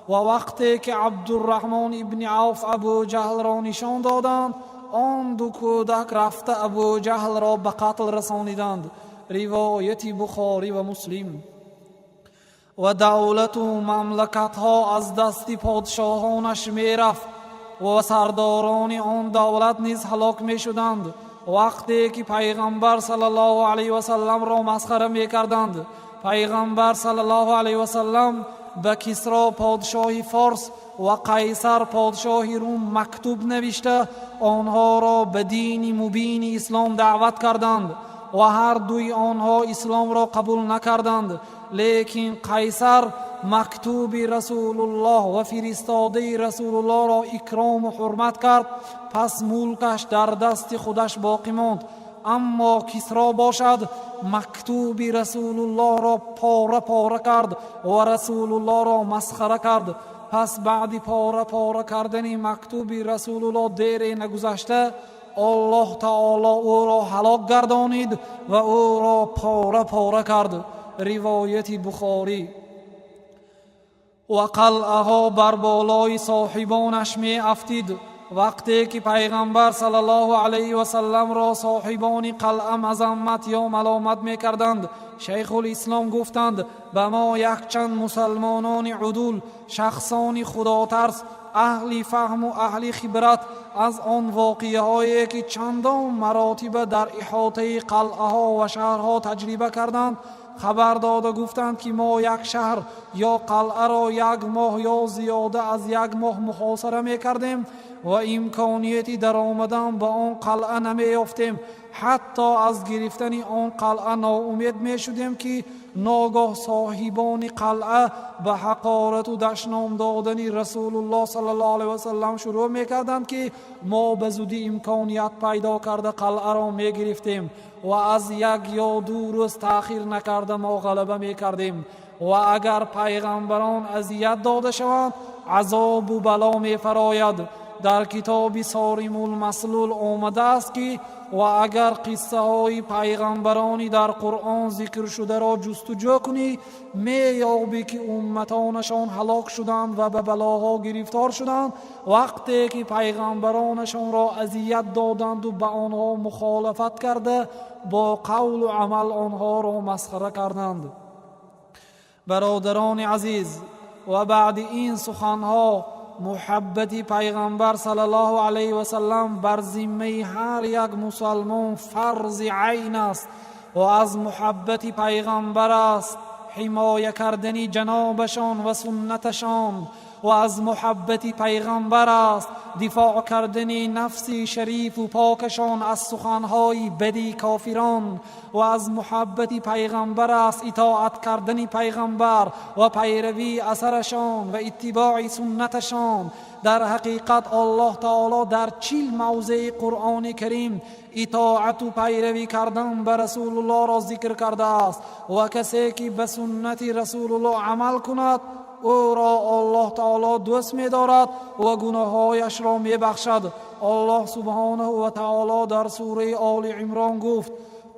و وقتی که عبدالرحمن ابن عوف ابو جهل را نشان دادند، آن دو کودک رفته ابو جهل را به قتل رسانیدند. روایت بخاری و مسلم. و دولت و مملکت ها از دست پادشاهانش می رفت و سرداران آن دولت نیز هلاک می شدند وقتی که پیغمبر صلی الله علیه و سلم را مسخره می کردند. پیغمبر صلی الله علیه و سلم به کسری پادشاه فارس و قیصر پادشاه روم مکتوب نوشته آنها را به دین مبین اسلام دعوت کردند و هر دوی آنها اسلام را قبول نکردند. لیکن قیصر مکتوب رسول الله و فرستاده رسول الله را اکرام و حرمت کرد، پس ملکش در دست خودش باقی ماند. اما کسری باشد مکتوب رسول الله را پاره پاره کرد و رسول الله را مسخره کرد. پس بعد پاره پاره کردن مکتوب رسول الله دیر نگذشته الله تعالی او را هلاک گردانید و او را پاره پاره کرد. روایت بخاری. و قلعه ها بر بالای صاحبانش می افتید. وقتی که پیغمبر صلی الله علیه و سلم را صاحبان قلعه مذمت یا ملامت می کردند، شیخ الاسلام گفتند به ما یک چند مسلمانان عدول، شخصان خداترس، اهل فهم و اهل خبرت از آن واقعه هایی که چندان مراتب در احاطه قلعه ها و شهرها تجربه کردند خبر داده گفتند که ما یک شهر یا قلعه را یک ماه یا زیاده از یک ماه محاصره می کردیم و امکانیتی در آمدن به آن قلعه نمی یافتیم. حتی از گرفتن آن قلعه ناامید می شدیم که ناگاه صاحبان قلعه به حقارت و دشنام دادن رسول الله صلی الله علیه و سلم شروع می کردند که ما به زودی امکانیت پیدا کرده قلعه را می گرفتیم و از یک یا دو روز تأخیر نکرده ما غلبه می کردیم و اگر پیغمبران اذیت داده شوند عذاب و بلا می فراید. در کتاب صارم المسلول آمده است که و اگر قصه های پیغمبرانی در قرآن ذکر شده را جستجو کنی می یابی که امتانشان هلاک شدند و به بلاها گرفتار شدند وقتی که پیغمبرانشان را اذیت دادند و به آنها مخالفت کرده با قول و عمل آنها را مسخره کردند. برادران عزیز، و بعد این سخنها محبت پیغمبر صلی الله علیه و سلم بر ذمه هر یک مسلمان فرض عین است و از محبت پیغمبر است حمایه کردن جنابشان و سنتشان و از محبت پیغمبر است دفاع کردن نفس شریف و پاکشان از سخنهای بدی کافران و از محبت پیغمبر است اطاعت کردن پیغمبر و پیروی اثرشان و اتباع سنتشان. در حقیقت الله تعالی در 40 موضع قرآن کریم اطاعت و پیروی کردن به رسول الله را ذکر کرده است و کسی که به سنت رسول الله عمل کند او را الله تعالی دوست می دارد و گناهایش را می بخشد. الله سبحانه و تعالی در سوره آل عمران گفت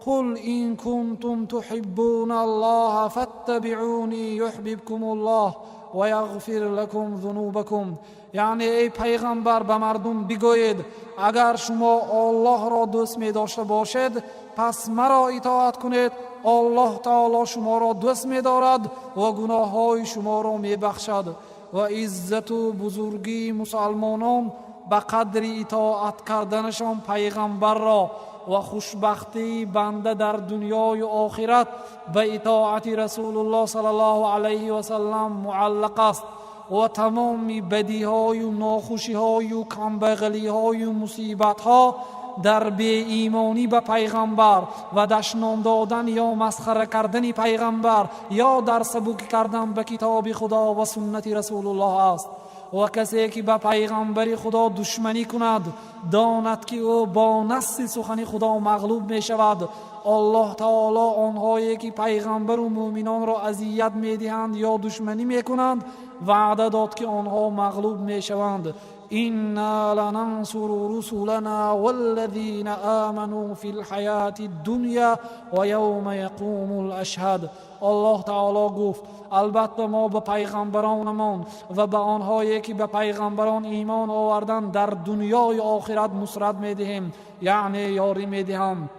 قل إن كنتم تحبون الله فاتبعوني يحببكم الله و یغفر لكم ذنوبكم. یعنی ای پیغمبر به مردم بگویید اگر شما الله را دوست می داشته باشید پس مرا اطاعت کنید، الله تعالی شما را دوست می دارد و گناه های شما را می بخشد. و عزت و بزرگی مسلمانان به قدر اطاعت کردنشان پیغمبر را و خوشبختی بنده در دنیای و آخرت به اطاعت رسول الله صلی الله علیه و سلم معلق است و تمام بدی های و ناخوشی های و کمبغلی های و مصیبت ها در بی ایمانی به پیغمبر و دشنام دادن یا مسخره کردن پیغمبر یا در سبک کردن به کتاب خدا و سنت رسول الله است. و کسی که به پیغمبر خدا دشمنی کند داند که او با نص سخن خدا مغلوب می شود. الله تعالی آنهایی که پیغمبر و مؤمنان را اذیت می دهند یا دشمنی می کنند وعده داد که آنها مغلوب می شوند. إنا لننصر رسلنا والذين آمنوا في الحياة الدنيا و یوم یقوم الاشهاد. الله تعالی گفت البته ما به پیغمبرانمان و به آنهایی که به پیغمبران ایمان آوردن در دنیای آخرت نصرت میدهیم، یعنی یاری میدهیم.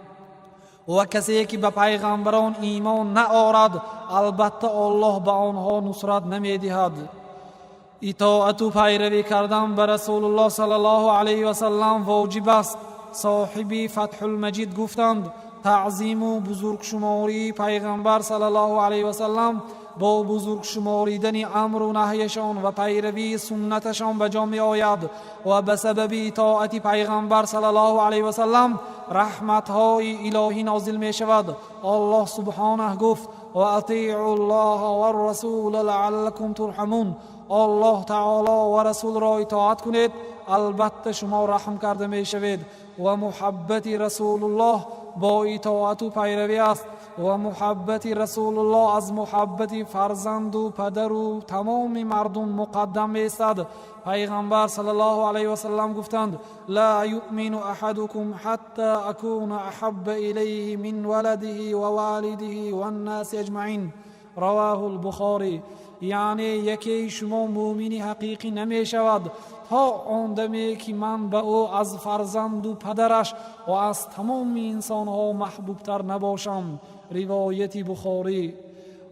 و کسی که به پیغمبران ایمان نآورد البته الله به آنها نصرت نمیدهد. اطاعت و پیروی کردن به رسول الله صلی الله علیه و سلم واجب است. صاحبی فتح المجید گفتند تعظیم و بزرگ شماری پیغمبر صلی الله علیه و سلم با بزرگ شماریدن امر و نهیشان و پیروی سنتشان به جا می آید و به سبب اطاعت پیغمبر صلی الله علیه و سلم رحمت های الهی نازل می شود. الله سبحانه گفت و اطیعوا الله و الرسول لعلکم ترحمون. الله تعالی و رسول را اطاعت کنید البته شما رحم کرده می شوید. و محبت رسول الله با اطاعت و پیروی است و محبت رسول الله از محبت فرزند و پدر و تمام مردم مقدم می‌استد. پیغمبر صلی الله علیه و سلم گفتند لا یؤمن احدکم حتی اکون احب الیه من ولده و والده و الناس اجمعین. رواه البخاری. یعنی یکی شما مؤمنی حقیقی نمی شود تا آن دمی که من به او از فرزند و پدرش و از تمام انسان ها محبوب تر نباشم. روایت بخاری.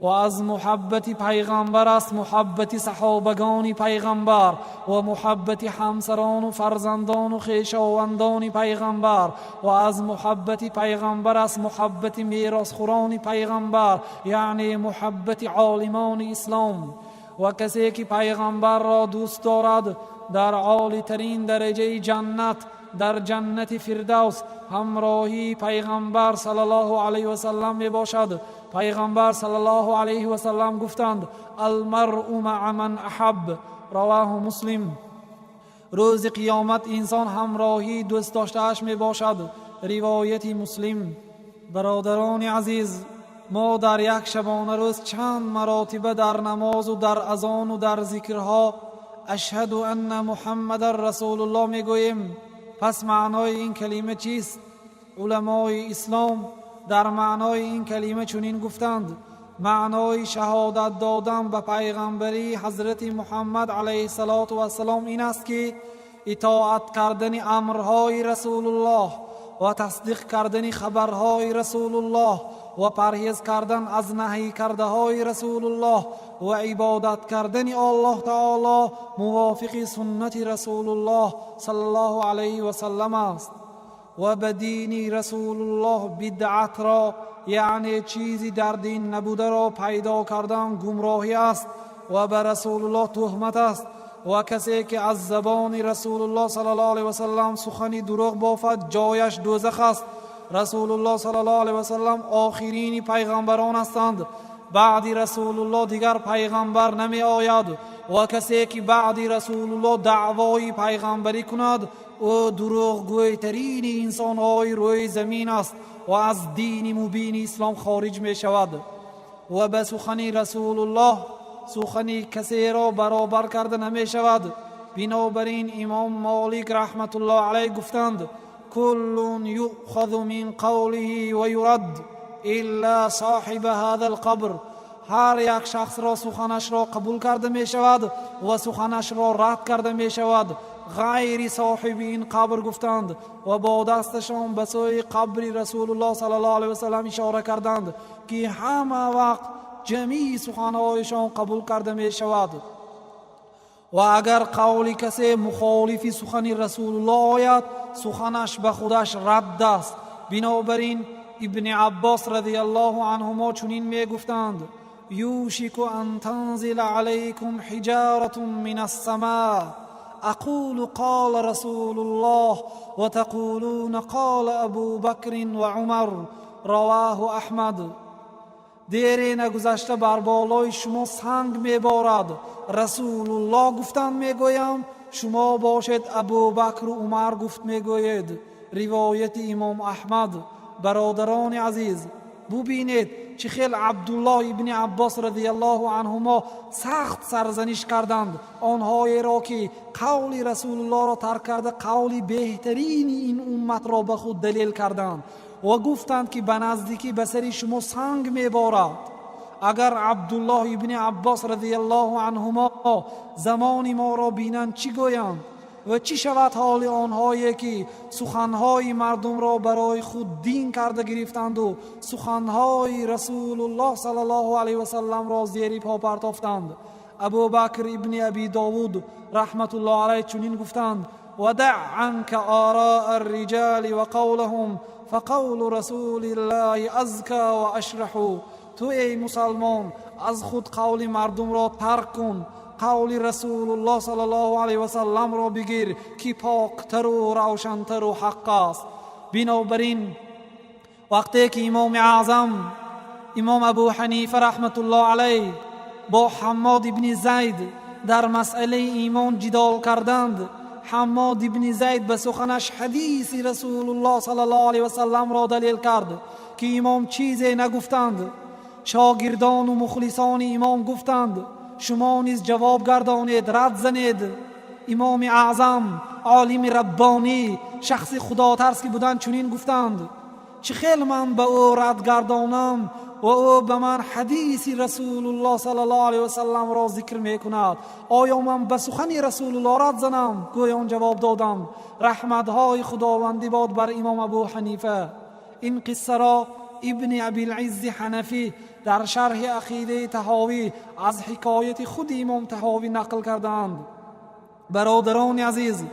و از محبت پیغمبر است محبت صحابگان پیغمبر و محبت همسران و فرزندان و خویشاوندان پیغمبر و از محبت پیغمبر است محبت میراثخوران پیغمبر، یعنی محبت عالمان اسلام. و کسی که پیغمبر را دوست دارد در عالی ترین درجه جنت، در جنت فردوس همراهی پیغمبر صلی الله علیه و سلم می باشد. پیغمبر صلی الله علیه و سلم گفتند المرء مع من احب. رواه مسلم. روز قیامت انسان همراهی دوست داشته‌اش می باشد. روایت مسلم. برادران عزیز، ما در یک شبانه روز چند مراتبه در نماز و در اذان و در ذکرها اشهد ان محمد رسول الله می گوییم. پس معنای این کلمه چیست؟ علمای اسلام در معنای این کلمه چنین گفتند: معنای شهادت دادن به پیغمبری حضرت محمد علیه السلام این است که اطاعت کردن امرهای رسول الله و تصدیق کردن خبرهای رسول الله و پرهیز کردن از نهی کرده های رسول الله و عبادت کردن الله تعالی موافق سنت رسول الله صلی الله علیه و سلم است. و به دین رسول الله بدعت را، یعنی چیزی در دین نبوده را پیدا کردن گمراهی است و به رسول الله تهمت است. و کسی که از زبان رسول الله صلی الله علیه و سلم سخنی دروغ بافد جایش دوزخ است. رسول الله صلی الله علیه و سلم آخرین پیغمبران هستند. بعد رسول الله دیگر پیغمبر نمی آید و کسی که بعد رسول الله دعوای پیغمبری کند او دروغگوی ترین انسان های روی زمین است و از دین مبین اسلام خارج می شود. و به سخن رسول الله سخنی کسی را برابر کرده نمی شود. بنابراین امام مالک رحمت الله علیه گفتند كل يؤخذ من قوله ويرد إلا صاحب هذا القبر. هر یک شخص را سخنش را قبول کرده می شود و سخنش را رد کرده می شود غیر صاحب این قبر. گفتند و با دستشان به سوی قبر رسول الله صلی الله علیه و سلم اشاره کردند که همه وقت جمیع سخنهایشان قبول کرده می شود. و اگر قول کسی مخالف سخن رسول الله آید سخنش به خودش رد است. بنابراین ابن عباس رضی الله عنهما چنین می گفتند یوشک ان تنزل علیکم حجارة من السماء اقول قال رسول الله و تقولون قال ابو بکر و عمر. رواه احمد. دیر نگذشته بر بالای شما سنگ میبارد رسول الله گفتند میگویم شما باشد ابو بکر و عمر گفت میگوید. روایت امام احمد. برادران عزیز ببینید چه خیلی عبدالله ابن عباس رضی الله عنهما سخت سرزنش کردند آنهایی را که قول رسول الله را ترک کرده قولی بهترین این امت را به خود دلیل کردند و گفتند که به نزدیکی به سر شما سنگ میبارد. اگر عبدالله ابن عباس رضی الله عنهما زمان ما را بینند چی گویند و چی شود حال آنهایی که سخنهای مردم را برای خود دین کرده گرفتند و سخنهای رسول الله صلی الله علیه و سلم را زیر پا پرتافتند. ابو بکر ابن ابی داود رحمت الله علیه چنین گفتند ودع عنك آراء الرجال و قولهم فقول رسول الله ازکى و اشرح. تو ای مسلمان از خود قول مردم را ترک کن قول رسول الله صلی الله علیه و سلم را بگیر که پاکتر و روشنتر و حق است. بنابراین وقتی که امام اعظم امام ابو حنیفه رحمت الله علیه با حماد ابن زید در مسئله ایمان جدال کردند حماد ابن زید به سخنش حدیث رسول الله صلی الله علیه و سلم را دلیل کرد که امام چیزی نگفتند. شاگردان و مخلصان امام گفتند شما نیز جواب گردانید رد زنید. امام اعظم عالم ربانی شخص خدا ترس که بودند چنین گفتند چه خیلی من به او رد گردانم و او به من حدیث رسول الله صلی الله علیه و سلم را ذکر میکند آیا من به سخن رسول الله رد زنم؟ گویان جواب دادم رحمتهای خداوندی باد بر امام ابو حنیفه. این قصه را ابن ابی العز حنفی در شرح عقیده طحاوی از حکایت خود امام طحاوی نقل کردند. برادران عزیز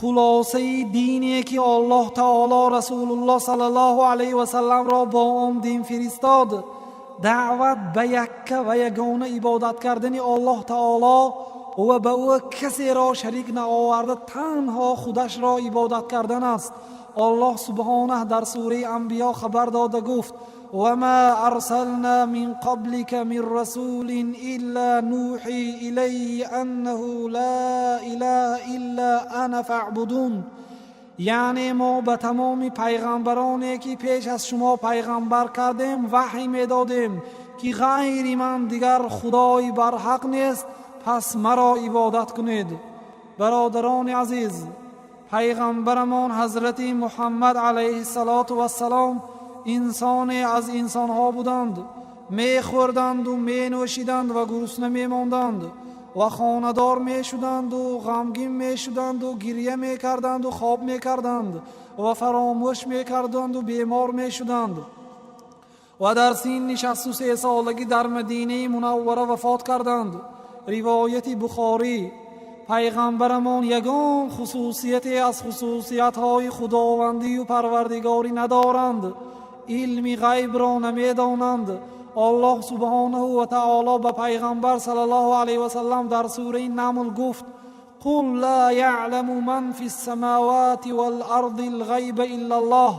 خلاصه دینی که الله تعالی رسول الله صلی الله علیه و سلم را با آن دین فرستاد دعوت به یک و یگانه عبادت کردن الله تعالی و به او کسی را شریک نآورده تنها خودش را عبادت کردن است. الله سبحانه در سوره انبیا خبر داده گفت و ما ارسلنا من قبلك من رسول الا نوحی الیه انه لا اله الا انا فاعبدون. یعنی ما به تمام پیغمبرانی که پیش از شما پیغمبر کردیم وحی میدادیم که غیر من دیگر خدای بر حق نیست پس مرا عبادت کنید. برادران عزیز پیغمبرمان حضرت محمد علیه السلام انسانی از انسانها بودند. میخوردند و مینوشیدند و گرسنه میماندند و خانه‌دار میشدند و غمگین میشدند و گریه میکردند و خواب میکردند و فراموش میکردند و بیمار میشدند و در سن 63 سالگی در مدینه منوره وفات کردند. روایت بخاری. پیغمبرمان یگان خصوصیتی از خصوصیت‌های خداوندی و پروردگاری ندارند. علم غیب را نمیدانند. الله سبحانه و تعالی به پیغمبر صلی الله علیه و سلم در سوره نمل گفت قل لا یعلم من فی السماوات والارض الغیب الا الله.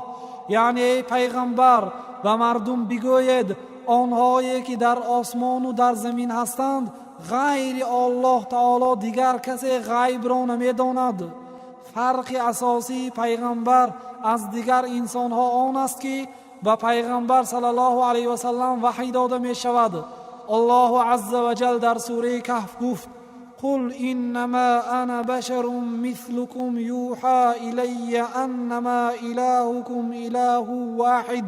یعنی ای پیغمبر به مردم بگوید آنهایی که در آسمان و در زمین هستند غیر الله تعالی دیگر کسی غیب را نمیداند. فرق اساسی پیغمبر از دیگر انسانها آن است که به پیغمبر صلی الله علیه و سلم وحی داده می شود. الله عز و جل در سوره کهف گفت قل انما انا بشر مثلكم یوحى الی انما الهكم اله واحد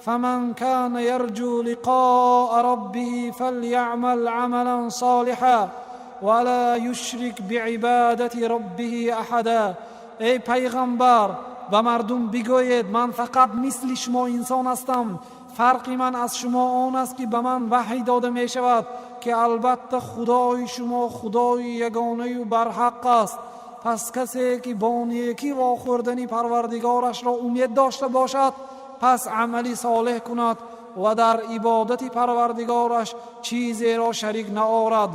فمن كان يرجو لقاء ربه فليعمل عملا صالحا ولا يشرك بعبادة ربه احدا. ای پیغمبر به مردم بگوید من فقط مثل شما انسان هستم، فرقی من از شما آن است که به من وحی داده می شود که البته خدای شما خدای یگانه و برحق است. پس کسی که با نیکی واخوردنی پروردگارش را امید داشته باشد پس عملی صالح کند و در عبادت پروردگارش چیزی را شریک نآورد.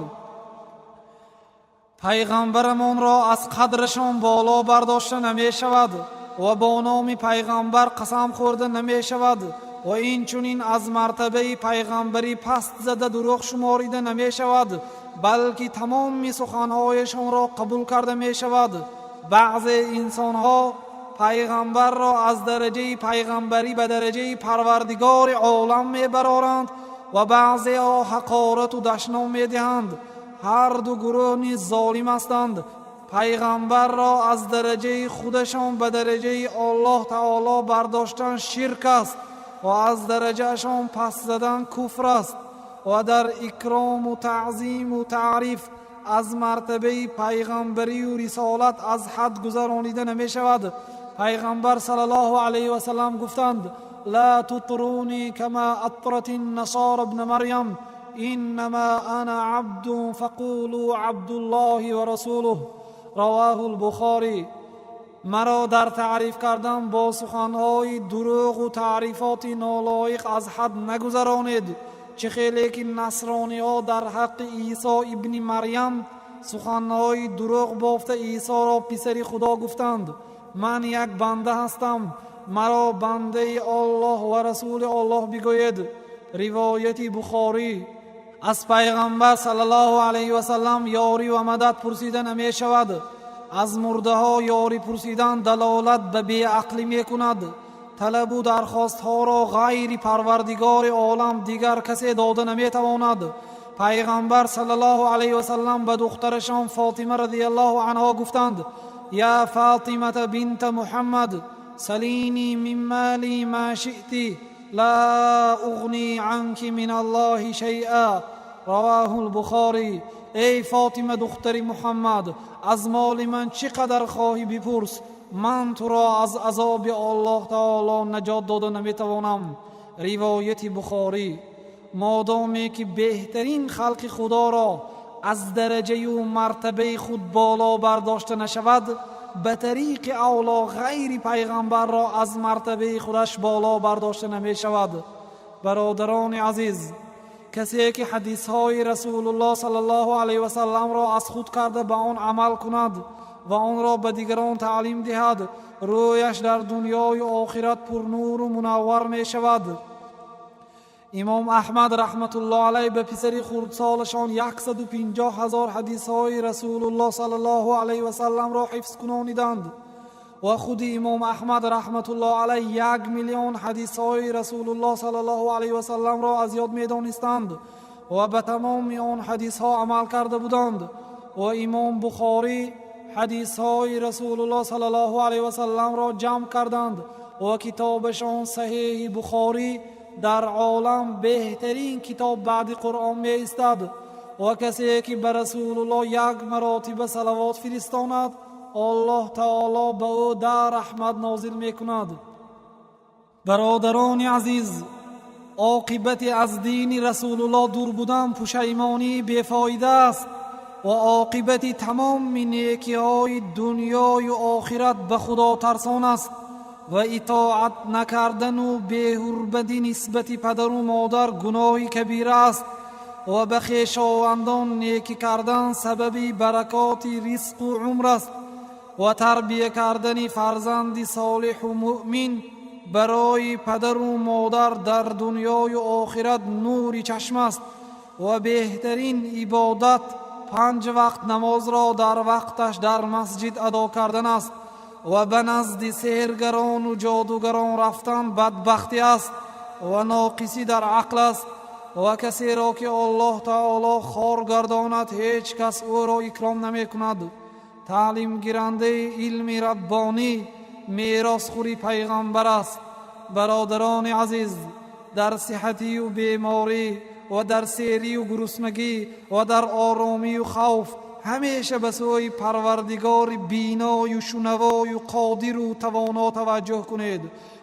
پیغمبرمان را از قدرشان بالا برداشته نمی شود و با نام پیغمبر قسم خورده نمی شود و این چونین از مرتبه پیغمبری پست زده دروغ شماریده نمی شود، بلکه تمام سخنهایشان را قبول کرده می شود. بعضی انسانها پیغمبر را از درجه پیغمبری به درجه پروردگار عالم می برارند و بعضی ها حقارت و دشنام می دهند. هر دو گروه نیز ظالم هستند. پیغمبر را از درجه خودشان به درجه الله تعالی برداشتن شرک است و از درجهشان پس زدن کفر است و در اکرام و تعظیم و تعریف از مرتبه پیغمبری و رسالت از حد گذرانیده نمی شود. پیغمبر صلی الله علیه و سلم گفتند لا تطرونی کما اطرت النصارى ابن مریم انما انا عبد فقولوا عبد الله و رسوله. رواه البخاری. مرا در تعریف کردن با سخنهای دروغ و تعریفات نالایق از حد نگذرانید. چه خیلی که نصرانی ها در حق عیسی ابن مریم سخنهای دروغ بافته عیسی را پسر خدا گفتند. من یک بنده هستم، مرا بنده الله و رسول الله بگوید. روایت بخاری. از پیغمبر صلی الله علیه و سلم یاری و مدد پرسیده نمی شود. از مرده ها یاری پرسیدن دلالت به بیعقلی می کند. طلب و درخواست ها را غیر پروردگار عالم دیگر کسی داده نمی تواند. پیغمبر صلی الله علیه و سلم به دخترشان فاطمه رضی الله عنها گفتند یا فاطمه بنت محمد سلینی من مالی ما شئتی لا اغنی عنک من الله شیئا. رواه البخاری. ای فاطمه دختر محمد از مال من چقدر خواهی بپرس، من تو را از عذاب الله تعالی نجات داده نمیتوانم. روایت بخاری. مادامی که بهترین خلق خدا را از درجه و مرتبه خود بالا برداشته نشود، به طریق اولا غیر پیغمبر را از مرتبه خودش بالا برداشته نمی شود. برادران عزیز، کسی که حدیث های رسول الله صلی الله علیه و سلم را از خود کرده به آن عمل کند و آن را به دیگران تعلیم دهد، رویش در دنیای و آخرت پر نور و منور می شود. امام احمد رحمت الله علیه به پسر خردسالشان 150,000 حدیث های رسول الله صلی الله علیه و سلم را حفظ کنانیدند و خود امام احمد رحمت الله علیه 1,000,000 حدیث های رسول الله صلی الله علیه و سلم را از یاد می دانستند و به تمام آن حدیث ها عمل کرده بودند. و امام بخاری حدیث های رسول الله صلی الله علیه و سلم را جمع کردند و کتابشان صحیح بخاری در عالم بهترین کتاب بعد قرآن می ایستد. و کسی که بر رسول الله 1 مرتبه صلوات فرستاند الله تعالی به او در رحمت نازل می کند. برادران عزیز، عاقبت از دین رسول الله دور بودن پشیمانی بیفایده است و عاقبت تمام نیکی های دنیای و آخرت به خدا ترسان است و اطاعت نکردن و بی‌حرمتی نسبت پدر و مادر گناهی کبیره است و به خویشاوندان نیکی کردن سبب برکات رزق و عمر است و تربیه کردن فرزند صالح و مؤمن برای پدر و مادر در دنیای و آخرت نور چشم است و بهترین عبادت 5 وقت نماز را در وقتش در مسجد ادا کردن است و به نزد سحرگران و جادوگران رفتن بدبختی است و ناقصی در عقل است و کسی را که الله تعالی خوار گرداند هیچ کس او را اکرام نمی کند. تعلیم گیرنده علم ربانی میراث خوری پیغمبر است. برادران عزیز، در صحتی و بیماری و در سیری و گرسنگی و در آرامی و خوف همیشه به سوی پروردگار بینای و شنوای و قادر و توانا توجه کنید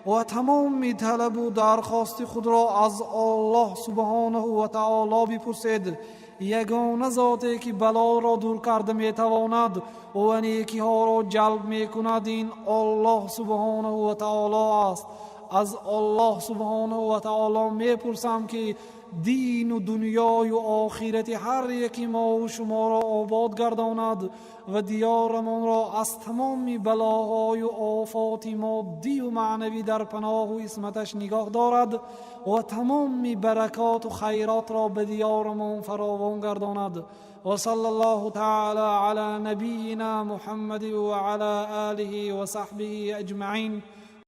و تمام طلب و درخواست خود را از الله سبحانه و تعالی بپرسید. یگانه ذاتی که بلا را دور کرده می تواند و نیکی ها را جلب می کند این الله سبحانه و تعالی است. از الله سبحانه و تعالی می پرسم که دین و دنیای و آخرت هر یکی ما و شما را آباد گرداند و دیارمان را از تمام بلاهای و آفات مادی و معنوی در پناه و عصمتش نگاه دارد و تمام برکات و خیرات را به دیارمان فراوان گرداند. و صلی الله تعالی علی نبینا محمد و علی آله و صحبه اجمعین.